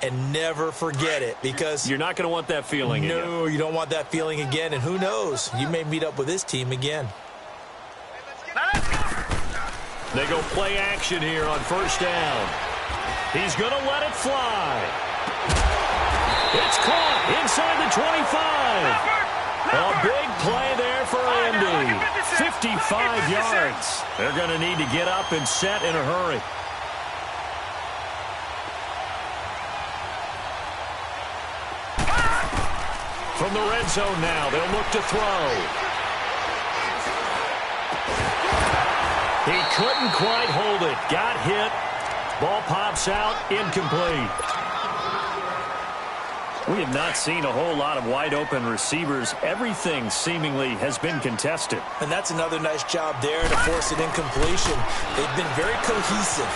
And never forget it, because you're not going to want that feeling again. No, you don't want that feeling again. And who knows? You may meet up with this team again. They go play action here on 1st down. He's going to let it fly. caught inside the 25. A big play there for Andy. 55 yards. They're going to need to get up and set in a hurry. From the red zone now, they'll look to throw. He couldn't quite hold it. Got hit. Ball pops out. Incomplete. We have not seen a whole lot of wide-open receivers. Everything seemingly has been contested. And that's another nice job there to force an incompletion. They've been very cohesive,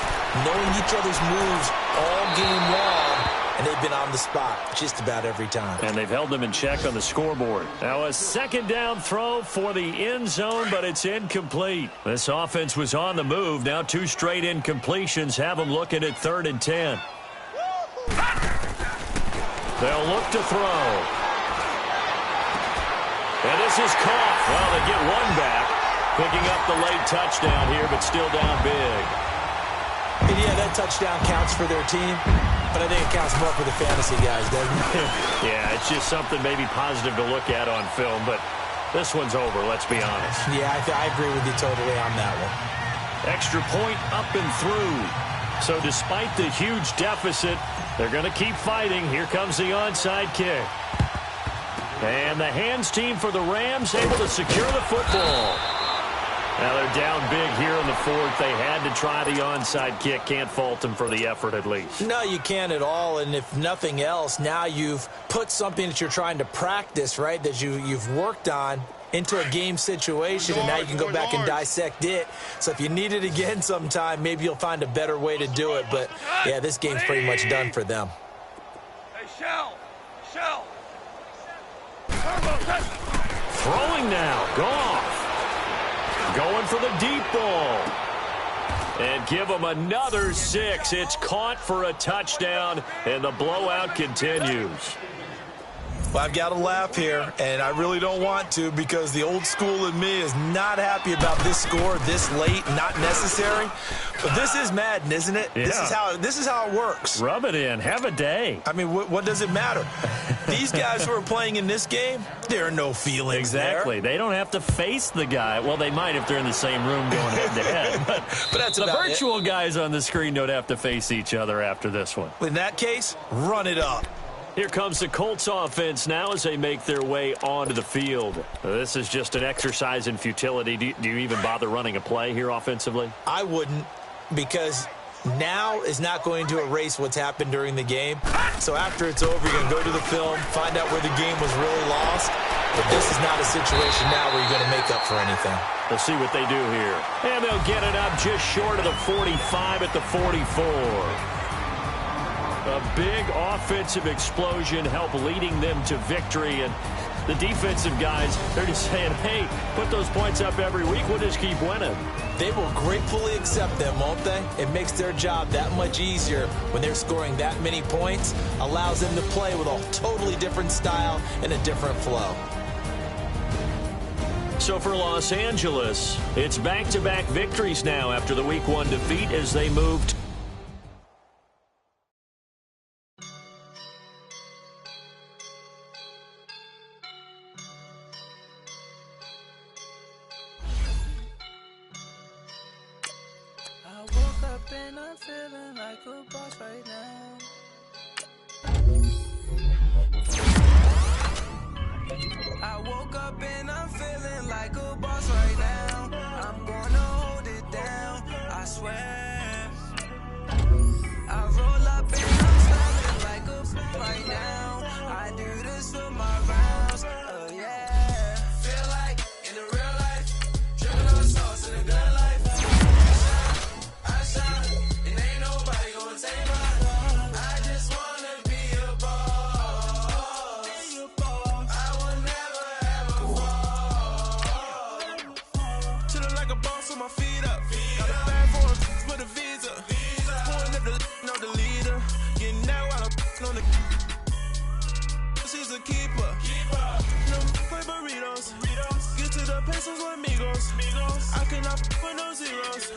knowing each other's moves all game long, and they've been on the spot just about every time. And they've held them in check on the scoreboard. Now a second down throw for the end zone, but it's incomplete. This offense was on the move. Now 2 straight incompletions have them looking at 3rd and 10. They'll look to throw. And this is caught. Well, they get one back. Picking up the late touchdown here, but still down big. And yeah, that touchdown counts for their team, but I think it counts more for the fantasy guys, doesn't it? Yeah, it's just something maybe positive to look at on film, but this one's over, let's be honest. Yeah, I agree with you totally on that one. Extra point up and through. So despite the huge deficit, they're going to keep fighting. Here comes the onside kick. And the hands team for the Rams able to secure the football. Now they're down big here in the 4th. They had to try the onside kick. Can't fault them for the effort at least. No, you can't at all. And if nothing else, now you've put something that you're trying to practice, right, that you've worked on into a game situation, and now you can go back and dissect it. So if you need it again sometime, maybe you'll find a better way to do it. But, yeah, this game's pretty much done for them. Hey, Shell. Throwing now. Goff. Going for the deep ball. And give them another 6. It's caught for a touchdown, and the blowout continues. Well, I've got to laugh here, and I really don't want to because the old school in me is not happy about this score this late, not necessary. But this is Madden, isn't it? Yeah. This is how it works. Rub it in. Have a day. I mean, what does it matter? These guys who are playing in this game, there are no feelings Exactly. there. They don't have to face the guy. Well, they might if they're in the same room going head-to-head. But that's the about virtual guys on the screen don't have to face each other after this one. In that case, run it up. Here comes the Colts offense now as they make their way onto the field. This is just an exercise in futility. Do you even bother running a play here offensively? I wouldn't, because now is not going to erase what's happened during the game. So after it's over, you're going to go to the film, find out where the game was really lost. But this is not a situation now where you're going to make up for anything. We'll see what they do here. And they'll get it up just short of the 45 at the 44. A big offensive explosion helped leading them to victory. And the defensive guys, they're just saying, hey, put those points up every week. We'll just keep winning. They will gratefully accept them, won't they? It makes their job that much easier when they're scoring that many points. Allows them to play with a totally different style and a different flow. So for Los Angeles, it's back-to-back victories now after the Week 1 defeat as they moved. And I'm feeling like a boss right now. I woke up and I'm feeling like a boss right now. I'm gonna hold it down, I swear. I roll up and I'm smiling like a boss right now. I do this for my rounds, oh yeah. Feel like in the real life, dripping on sauce in a good life. She's a keeper. No play burritos. Get to the pesos with amigos. I cannot put no zeros.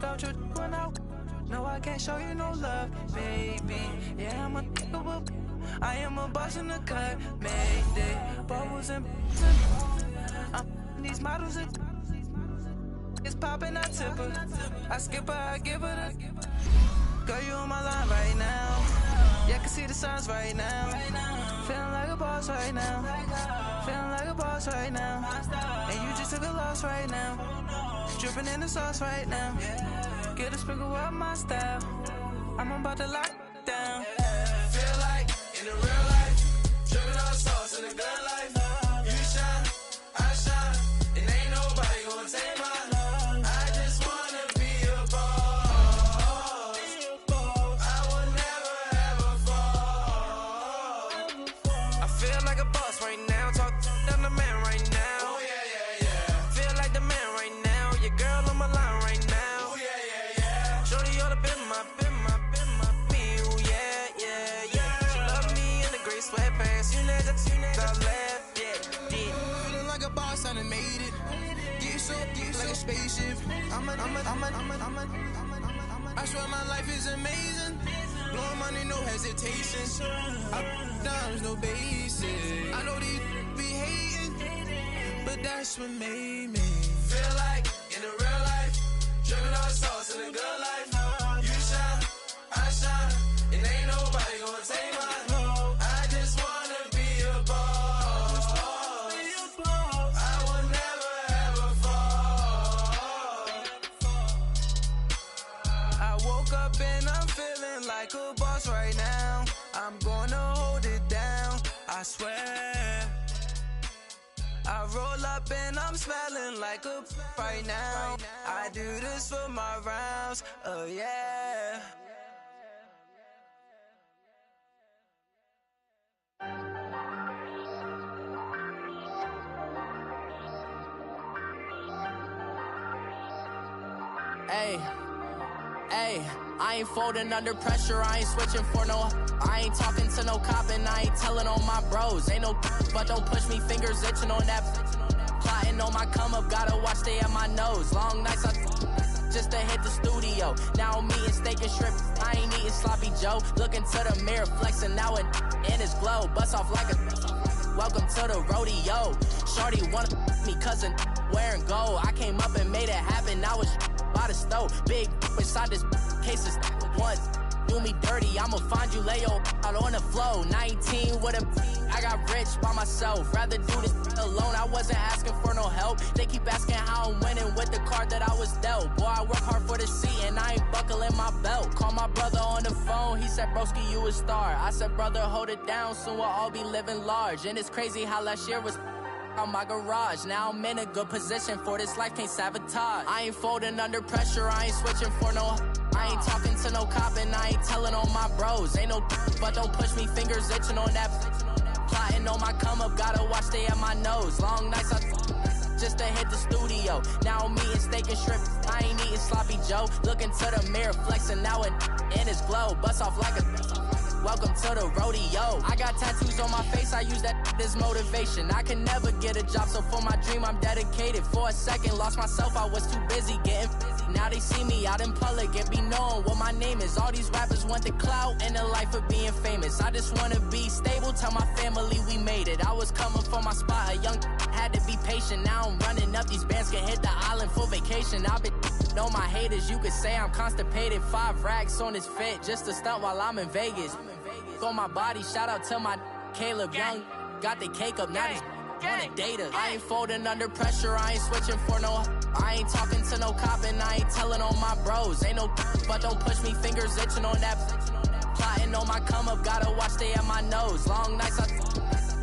Don't you run out? No, I can't show you no love, baby. Yeah, I'm a nigga, I am a boss in the cut. Mayday, bubbles and I'm these models and it's popping, I tip her. I skip her, I give her the. Girl, you on my line right now. Yeah, I can see the signs right now. Feeling like a boss right now. Feeling like a boss right now. And you just took a loss right now. Dripping in the sauce right now. Get a sprinkle up my style. I'm about to lock down. Feel like in the real life, dripping all sauce in the good life. You shine, I shine, and ain't nobody gonna take mine. I just wanna be a boss. I will never ever fall. I feel like a boss right now. Talk to the man right now. Oh yeah. Feel like the man right now. Your girl on my line right now. Oh yeah. Shorty oughta been my me. Ooh, yeah. She love me in the gray sweatpants. You never left. Yeah. Feeling like a boss, I done made it. Get so like a spaceship. I swear my life is amazing. Blowing money, no hesitation. Dimes, no basic. I know these be hating, but that's what made me feel like in the real life, dripping all sauce in the good life. You shine, I shine, and ain't nobody gonna take mine. I just wanna be a boss. I will never ever fall. I woke up and I'm feeling like a boss right now. I'm gonna hold it down, I swear. I roll up and I'm smelling like a right now. I do this for my rounds, oh yeah. Hey, I ain't folding under pressure, I ain't switching for no. I ain't talking to no cop and I ain't telling on my bros. Ain't no but don't push me, fingers itching on that. Plotting on my come up, gotta watch stay at my nose. Long nights I just to hit the studio. Now I'm eating steak and shrimp, I ain't eating sloppy Joe. Looking to the mirror, flexing now and in his glow. Bust off like a welcome to the rodeo. Shorty wanna me cousin wearing gold. I came up and made it happen, I was by the stove. Big inside this case is once do me dirty, I'ma find you lay your out on the floor. 19 with a I got rich by myself. Rather do this alone, I wasn't asking for no help. They keep asking how I'm winning with the card that I was dealt. Boy, I work hard for the seat and I ain't buckling my belt. Call my brother on the phone, he said, broski, you a star. I said, brother, hold it down, soon we'll all be living large. And it's crazy how last year was on my garage. Now I'm in a good position for this life, can't sabotage. I ain't folding under pressure, I ain't switching for no. I ain't talking to no cop and I ain't telling on my bros. Ain't no but don't push me, fingers itching on that. Plotting on my come up, gotta watch stay at my nose. Long nights I just to hit the studio. Now I'm eating steak and shrimp, I ain't eating sloppy Joe. Looking to the mirror, flexing now and in his glow. Bust off like a welcome to the rodeo. I got tattoos on my face, I use that as motivation. I can never get a job, so for my dream I'm dedicated. For a second, lost myself, I was too busy getting busy. Now they see me out in public and be knowing what my name is. All these rappers want the clout and the life of being famous. I just wanna be stable, tell my family we made it. I was coming for my spot, a young had to be patient. Now I'm running up, these bands can hit the island for vacation. I've been know my haters, you could say I'm constipated. 5 racks on this fit, just to stunt while I'm in Vegas. On my body, shout out to my Caleb Young. Got the cake up, now he's on a data. I ain't folding under pressure, I ain't switching for no. I ain't talking to no cop and I ain't telling on my bros. Ain't no but don't push me, fingers itching on that. Plotting on my come up, gotta watch stay at my nose. Long nights I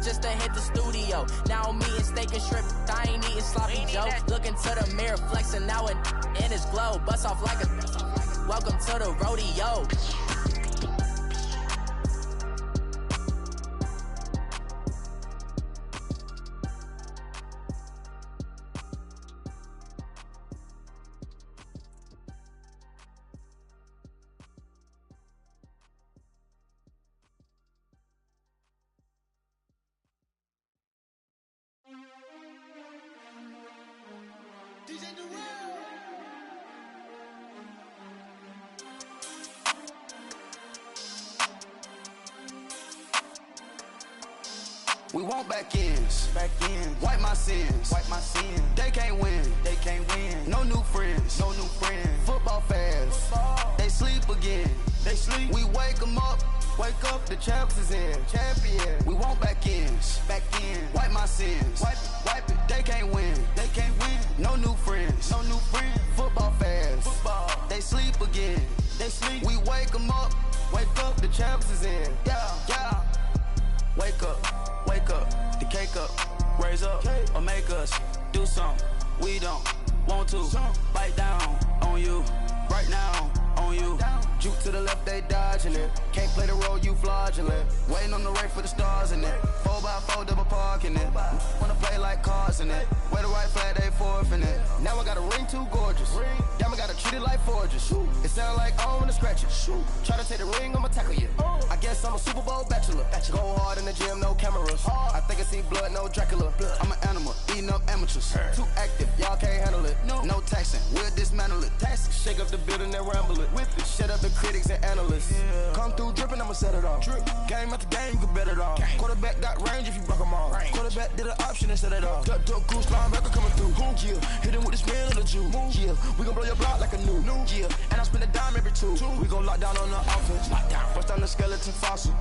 just to hit the studio. Now I'm eating steak and shrimp, I ain't eating sloppy Joe. Looking to the mirror, flexing now and in his glow. Bust off like a welcome to the rodeo. We want back ends. Wipe my sins. They can't win. No new friends. Football fans. They sleep again. We wake them up. Wake up, the champs is in. Champion. We want back ends. Wipe my sins. Wipe it. They can't win. No new friends. Football fans. They sleep again. We wake them up. Wake up, the champs is in. Yeah. Wake up, the cake up, raise up, or make us do something we don't want to. Bite down on you, right now on you. Juke to the left, they dodging it. Can't play the role, you fraudulent. Waiting on the right for the stars in it. 4x4 double parking it. Wanna play like cars in it. Wear the right flag, they forfeiting it. Now I got a ring too gorgeous. Damn, I gotta treat it like forges. It sound like I don't wanna scratch it. Try to take the ring, I'ma tackle you. I guess I'm a Super Bowl bachelor. Go hard in the gym, no cameras. I think I see blood, no Dracula. I'm an animal, eating up amateurs. Too active, y'all can't handle it. No taxing, we'll dismantle it. Shake up the building and ramble it. Whip it, shut up the critics and analysts. Come through dripping, I'ma set it off. Game after game, you can bet it off. Quarterback got range if you block them all. Quarterback did an option and set it off. Duck, goose, linebacker coming through. Yeah, hit him with the spin of the Jew. Yeah, we gon' blow your block like a new. Yeah, and I spend a dime every two. We gon' lock down on the offense. Bust down the skeleton fossil.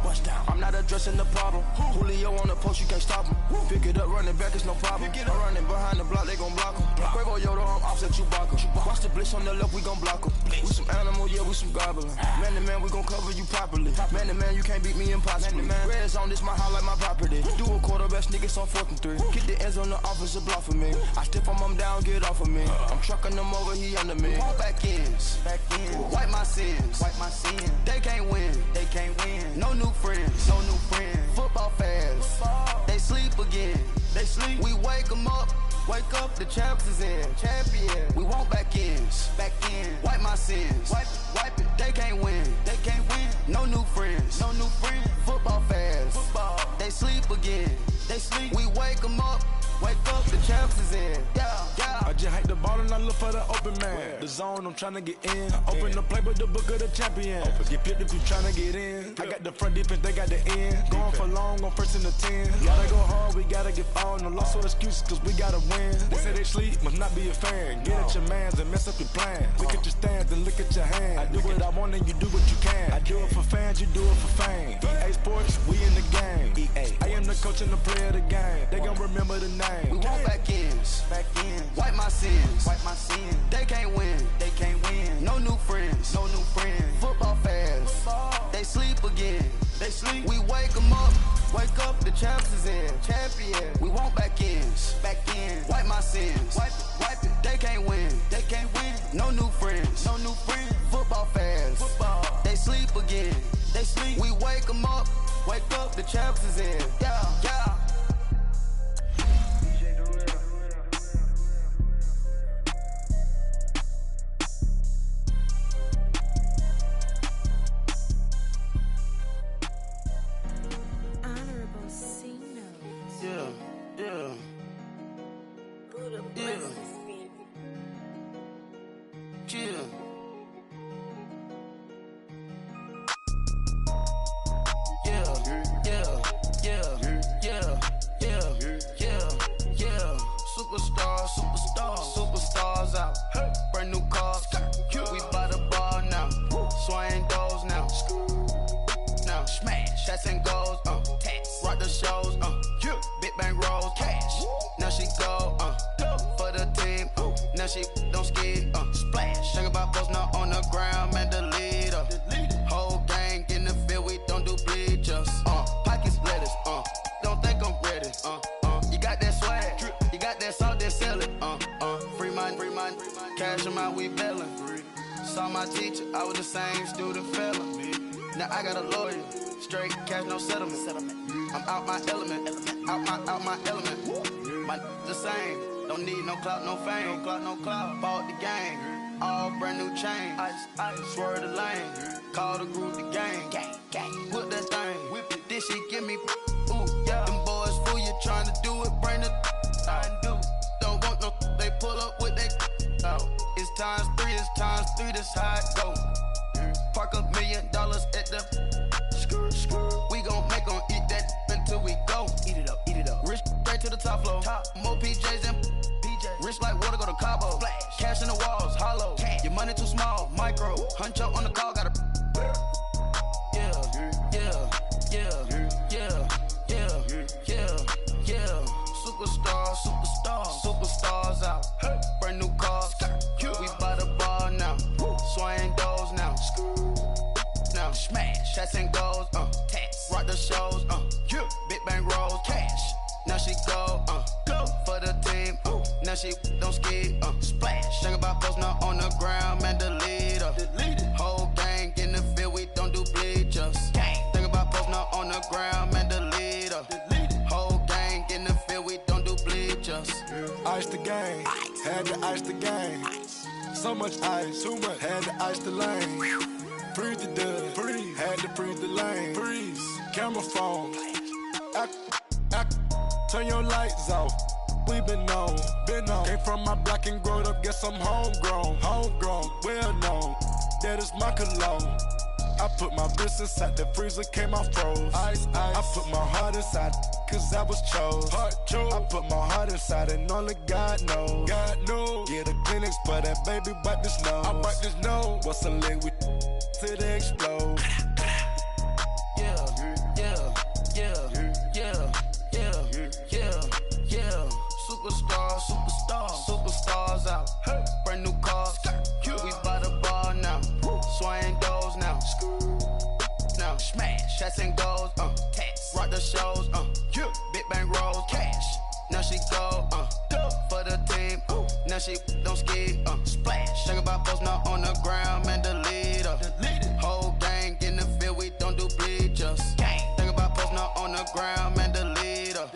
I'm not addressing the problem. Julio on the post, you can't stop him. Pick it up, running back, it's no problem. I'm running behind the block, they gon' block him. Quavo Yoda, I'm offset Chewbacca. Watch the blitz on the left, we gon' block him. We some animal, yeah, we some goblin. Man to man, we gon' cover you properly. Man to man, you can't beat me impossibly. Red zone, this my house like my property. Do a quarterback, niggas on 4th and 3. Get the ends on the offensive block for me. I stiff him down, get off of me. I'm trucking them over, he under me. Back ends. Wipe my sins. They can't win. No new friends. Football fans. They sleep again. We wake them up. Wake up, the champs is in. Champion. We want back ends. Wipe my sins. Wipe it. They can't win. No new friends. Football fans. They sleep again. We wake them up. Wake up, the champs is in. Yeah. I just hate the ball and I look for the open man. The zone, I'm trying to get in. Open the playbook, the book of the champion. Get flipped if you trying to get in. I got the front defense, they got the end. Going for long, on 1st and the 10. Gotta go hard, we gotta get all. No loss or excuses, cause we gotta win. They say they sleep, must not be a fan. Get at your mans and mess up your plans. Look at your stands and look at your hands. I do what I want and you do what you can. I do it for fans, you do it for fame. EA Sports, we in the game. I am the coach and the player of the game. They gon' remember the name. We want back ends. Wipe my sins. They can't win. No new friends. Football fans. They sleep again. We wake them up. Wake up, the champs is in. Champion. We want back ends. Wipe my sins. Wipe it. They can't win. No new friends. Football fans. They sleep again. We wake them up. Wake up, the champs is in. Yeah. Superstars out. Brand new cars. We by the bar now. Swaying doors now. Now smash. Shots and goals. Rock the shows. Big bang rolls. Cash. Now she go. For the team. Now she don't skid. Splash. Think about post now on the ground. Man, the leader. Whole gang in the field. We don't do bleachers. Pockets lettuce. Don't think I'm ready. You got that swag. You got that salt that sell it. Free mind. Cash them out, we bailin'. Saw my teacher, I was the same student fella. Now I got a lawyer, straight cash, no settlement. I'm out my element, out my element. My the same, don't need no clout, no fame. Bought the game, all brand new chain. I swerve the lane, call the group the gang. Whip that thing, whip it, this shit give me. Ooh, yeah. Them boys fool you trying to do it, bring it. Don't want no, they pull up with they out. It's times 3, this how it go. Park $1 million at the We gon' make 'em eat that until we go. Eat it up. top flow. More PJs than PJ. Rich like water, go to Cabo. Flash. Cash in the walls, hollow. Cash. Your money too small, micro. Huncho on the call, got a. Yeah. Superstars out. Hey. Brand new cars. We by the bar now. Swaying doors now. Now smash. Shots and goals. Tax. Rock the shows. Big bang rolls. Cash. Now she go. Go for the team. Now she don't ski. Splash. Think about post now on the ground. Man, delete her. Whole gang in the field. We don't do bleachers. Think about post now on the ground. Man, delete her. Whole gang in the field. We don't do bleachers. Ice the game. Had to ice the game. So much ice. Too much. Had to ice the lane. Freeze the dub. Freeze. Had to freeze the lane. Freeze. Camera phone. Turn your lights off. We been on. Came from my block and growed up. Guess I'm homegrown. Well known. That is my cologne. I put my wrist inside the freezer, came out froze. Ice. I put my heart inside, cause I was chose. I put my heart inside and only God knows. Get the clinics, but that baby wipe this nose. I wipe this nose. What's a liquid till they explode? Superstars out. Hey. Brand new cars. We by the bar now. Swaying doors now. Now smash. Shots and goals. Tax. Rock the shows. Big bang rolls. Cash. Now she go. For the team. Now she don't ski. Splash. Think about post now on the ground. Man, delete her. Whole gang in the field. We don't do bleachers. Think about post now on the ground. Man, delete her.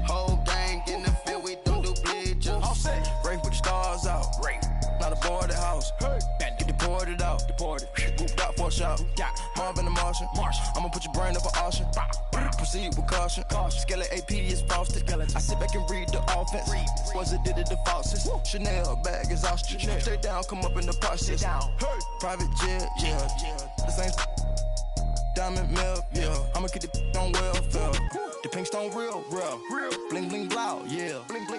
Whole gang in the field. We don't do bleachers. All set. Rain put the stars out. Rain. Not a boarded house. Hey. Get deported out. Moved out for a shot. Marvin the Martian. I'ma put your brain up for auction. Proceed with caution. Skeleton AP is frosted. I sit back and read the offense. Was it did it the faucets? Chanel bag is ostrich. Stay down, come up in the process. Hey. Private jet, yeah. This ain't diamond milk, yeah. I'ma get the on welfare. The pink stone real. Bling bling blow, yeah.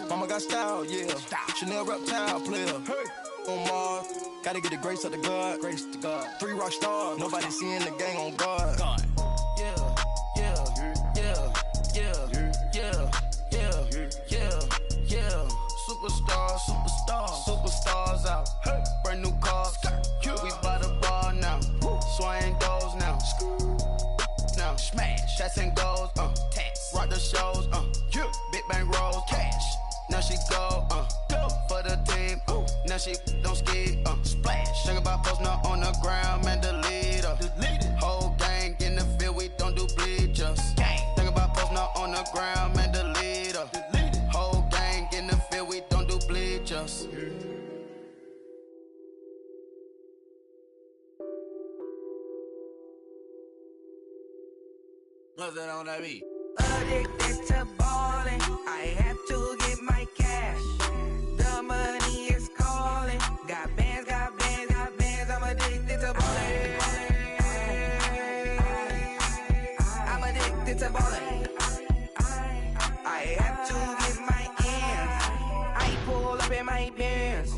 Mama got style, yeah. Chanel reptile player. Hey. On Mars, gotta get the grace of the God. 3 rock stars, nobody seeing the gang on guard. Superstars out. Hey. Brand new cars. We by the bar now. Swaying doors now. Now smash. Shots and goals. Tax. Rock the shows. Big bang rolls. Cash. Now she go. For the team. Now she don't ski. Splash. Think about post now on the ground. Man, delete her. Whole gang in the field. We don't do bleachers. Think about post now on the ground. Man, delete her. Whole gang in the field. We don't do bleachers. What's that on that beat? Addicted to ballin', I have to get my cash. The money is calling. Got bands, I'm addicted to ballin'. I'm addicted to ballin'. I have to get my ends. I pull up in my Benz,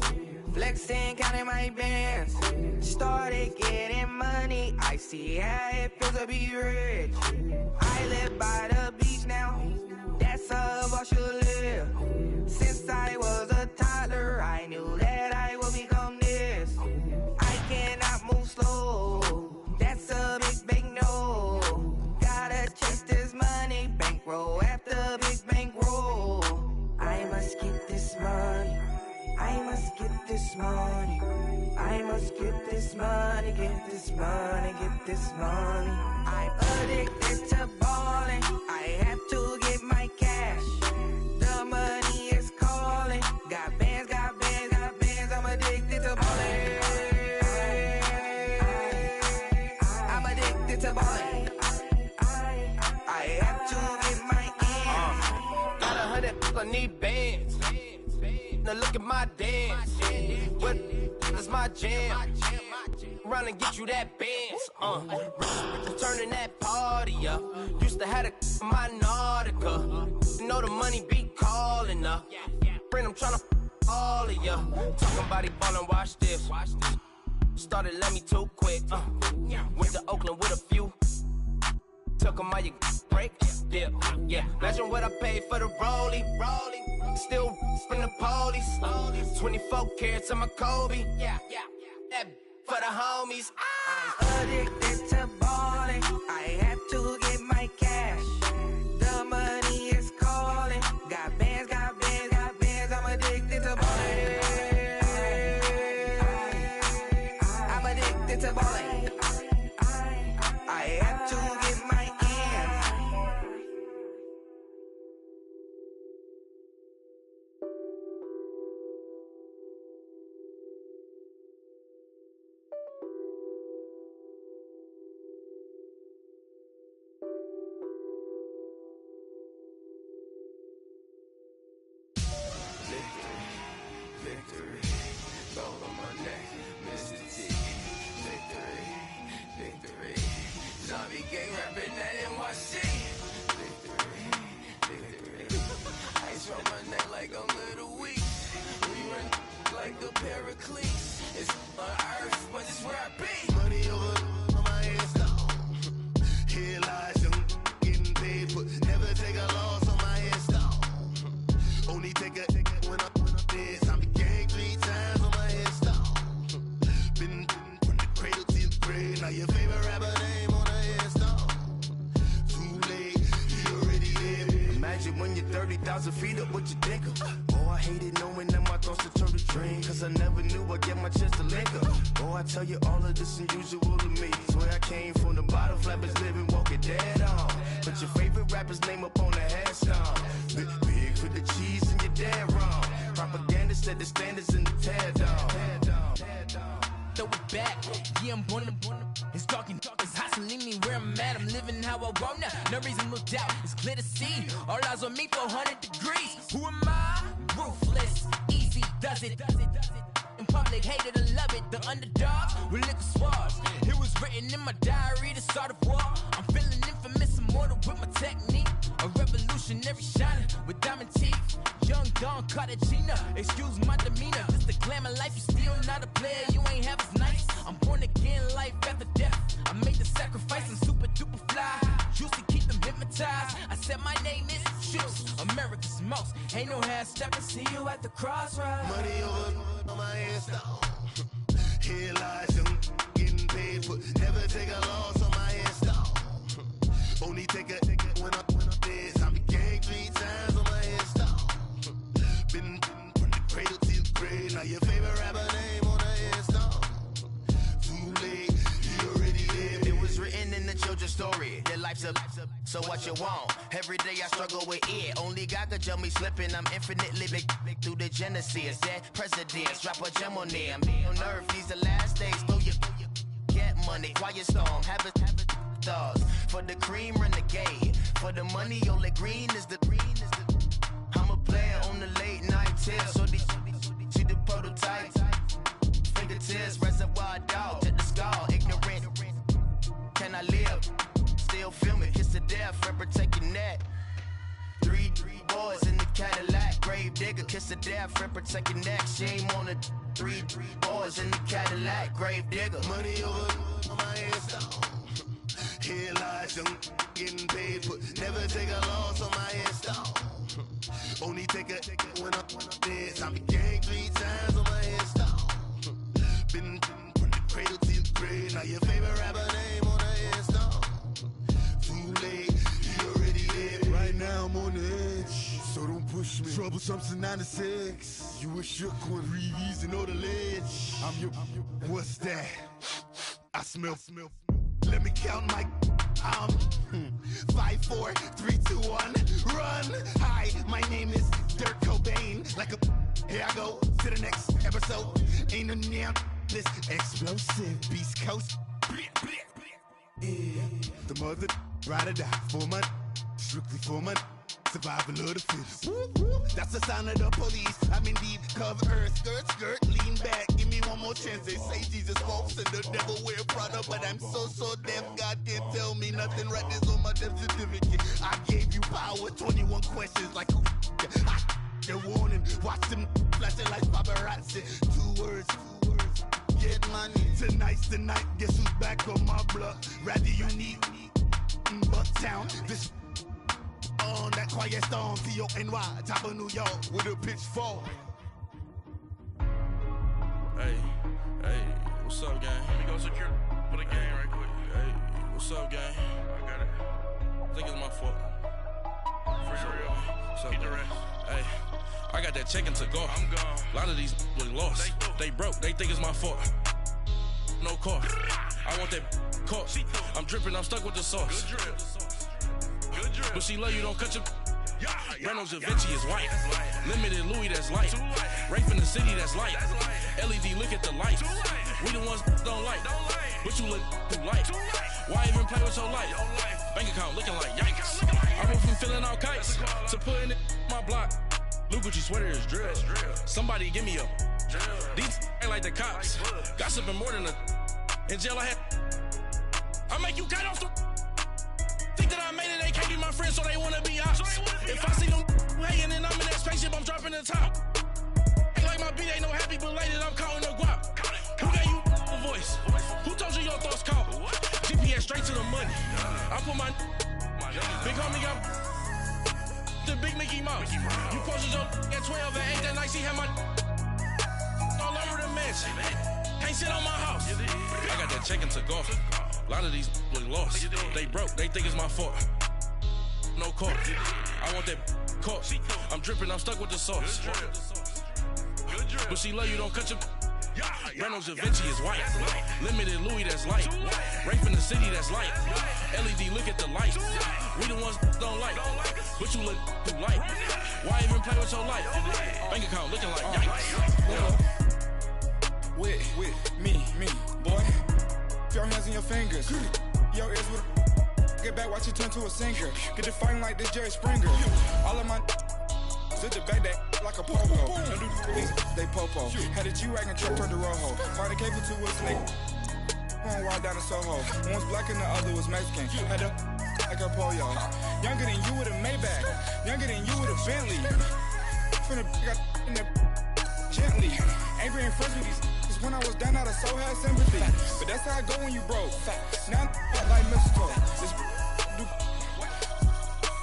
flexing, counting my bands. Started getting money, I see how it feels to be rich. I live by the beach now, that's how I should live. Since I was a toddler, I knew that I would become this. I cannot move slow, that's a big no. Gotta chase this money, bankroll after big bankroll. I must get this money, I must get this money. I must get this money, get this money, get this money. I'm addicted to ballin', I have to get my cash. The money is calling. Got bands, I'm addicted to ballin'. I'm addicted to ballin'. I have to get my ends. Got 100, I need bands. Now look at my dance. What is my jam? Run and get you that Benz. Turning that party up. Used to have a my Nautica. You know the money be calling up. Friend, I'm tryna all of ya. Talking about he ballin', watch this. Started let me too quick. Went to Oakland with a few. Took 'em all you break. Yeah. Imagine what I paid for the rollie. Still from the police. 24 carats on my Kobe. That for the homies. I'm addicted to balling. I had to get my cash. The money is calling. Got bands, got bands, got bands. I'm addicted to balling. I'm addicted to balling. I had to get my ends. Victory, gold on my neck, Mr. T. Victory, zombie gang rapping that NYC. Victory, ice on my neck like I'm Little Weak. We run like a Paracletes. It's on earth, but it's where I be. Money over on my head stone. Here lies young getting paid, but never take a loss on my head stone. Only take a when I'm dead. I'm gang 3 times on my head stone. Been from the cradle to the grave. Now your favorite rapper name on a headstone. Too late, he already dead. Imagine when you're 30,000 feet up, what you think of? Oh, I hated knowing that my thoughts would turn to dream. Cause I never knew I'd get my chance to link up. Oh, I tell you all of this unusual to me. Swear I came from the bottom, flappers living, walking dead on. Put your favorite rapper's name up on the headstone. Big for the cheese and you're dead wrong. Propaganda set the standards in the tear down. Throw it back, yeah, I'm born to. It's dark and dark, it's hot, so leave me where I'm at. I'm living how I want now, no reason to look out. It's clear to see, all eyes on me, 400 degrees. Who am I? Ruthless, easy, does it. In public, hated or love it. The underdogs with liquor swabs. It was written in my diary to start a war. I'm feeling infamous, immortal with my technique. A revolutionary shining with diamond teeth. Young Don Cartagena, excuse my demeanor. Just the glamour life, you still not a player. You ain't half as nice. I'm born again, life after death. I made the sacrifice, I'm super duper fly. Used to keep them hypnotized. I said my name is Juice, America's most. Ain't no half stepping. See you at the crossroads. Money over on my head stone. Here lies young getting paid, but never take a loss on my head stone. Only take a when I'm dead. I'm gang 3 times on my head stone. Been from the cradle to the grave. Now your favorite rapper name on a headstone. Too late, he already dead. It was written in the children's story. Their life's a so what you want? Every day I struggle with it. Only God could jump me slipping. I'm infinitely big through the genesis. Dead presidents, drop a gem on them. On earth, these the last days. Throw your get money, quiet storm. Have it thoughts. For the cream, renegade. For the money, only green is the. I'm a player on the late night tip. So these see the prototype. Fingertips, reservoir dog to the skull. Ignorant. Can I live? Still filming, kiss to death, rapper taking that. 3 boys in the Cadillac, grave digger, kiss to death, rapper taking that. Shame on the 3 boys in the Cadillac, grave digger. Money over on my headstone. Here lies young getting paid, but never take a loss on my headstone. Only take a when I'm dead. I'm gang 3 times on my headstone. Been from the cradle to the grave. Now your favorite rapper name on a headstone. Too late, he already dead. Right now I'm on the edge, so don't push me. Troublesome to 96. You a shook one, breeze and know the ledge. I'm your. What's that? I smell. Let me count my. 5, 4, 3, 2, 1, run. Hi, my name is Dirk Cobain. Like a. Here I go to the next episode. Ain't no damn this explosive Beast Coast. Yeah. The mother ride or die for my. Strictly for my. survival of the fittest. That's the sign of the police. I'm in deep cover, skirt, lean back. Give me one more chance. They say Jesus walks and the devil wear Prada, but I'm so deaf. God can't tell me nothing. Right there's on my death certificate. I gave you power. 21 questions like who? The warning. Watch them flashing like paparazzi. Two words. Get money. Tonight's the night. Guess who's back on my block? Rather unique, Bucktown. This on that quiet storm. T-O-N-Y, top of New York with a pitchfork. Hey, what's up, gang? Let me go secure for the game right quick. Hey, what's up, gang? I got it. I think it's my fault. For real. What's up, Keep the gang? rest. Hey, I got that chicken to go. I'm gone. A lot of these really lost. They broke. They think it's my fault. No car. I want that caught. I'm dripping. I'm stuck with the sauce. Good drip. Good drip. But she love you. Don't cut your. Reynolds Da Vinci is white. Limited Louis, that's light. Rape in the city, that's light. LED, look at the lights. We the ones don't like. But you look too light. Why even play with your life? Bank account looking like yikes. I went from filling out kites to putting it my block. Blue Gucci sweater is drill. Somebody give me a. These ain't like the cops. Gossiping more than a. In jail I had. I make you cut off the. Think that I made it, they can't be my friends, so they wanna be ops. If I see them hating and I'm in that spaceship, I'm dropping the top. Ain't like my beat, ain't no happy belated, I'm counting the guap. Who gave you a voice? Who told you your thoughts count? GPS straight to the money. I put my big homie got the big Mickey Mouse. You posted your at 12 and 8 that night, she had my all over the mansion. Can't sit on my house. I got that chicken to go. A lot of these look lost. They broke, they think it's my fault. No car. I want that caught. I'm dripping, I'm stuck with the sauce. But she love you, don't cut your. Reynolds Da Vinci is white. Limited Louis, that's light. Rape in the city, that's light. LED, look at the lights. We the ones don't like. But you look too light. Why even play with your life? Bank account looking like yikes. With me, boy. Your hands and your fingers. Your ears with get back, watch you turn to a singer. Get to fighting like this Jerry Springer. All of my sit the back that like a popo. Don't do things, they popo. Had a G-Wagon truck turned to Rojo. Find a cable to us and they going wild down in Soho. One was black and the other was Mexican. Had a like a pollo. Younger than you with a Maybach. Younger than you with a Bentley. From the got in the gently. Angry and friends with these. When I was down, I so had sympathy. But that's how I go when you broke. Now I'm like mistletoe. This do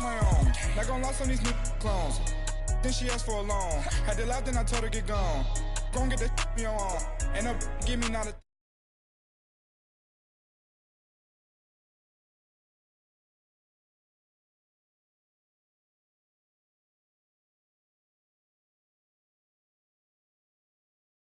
my own. Not gonna lost on these new clones. Then she asked for a loan. Had to laugh, then I told her get gone. Gon' get that me on. And up, give me not a.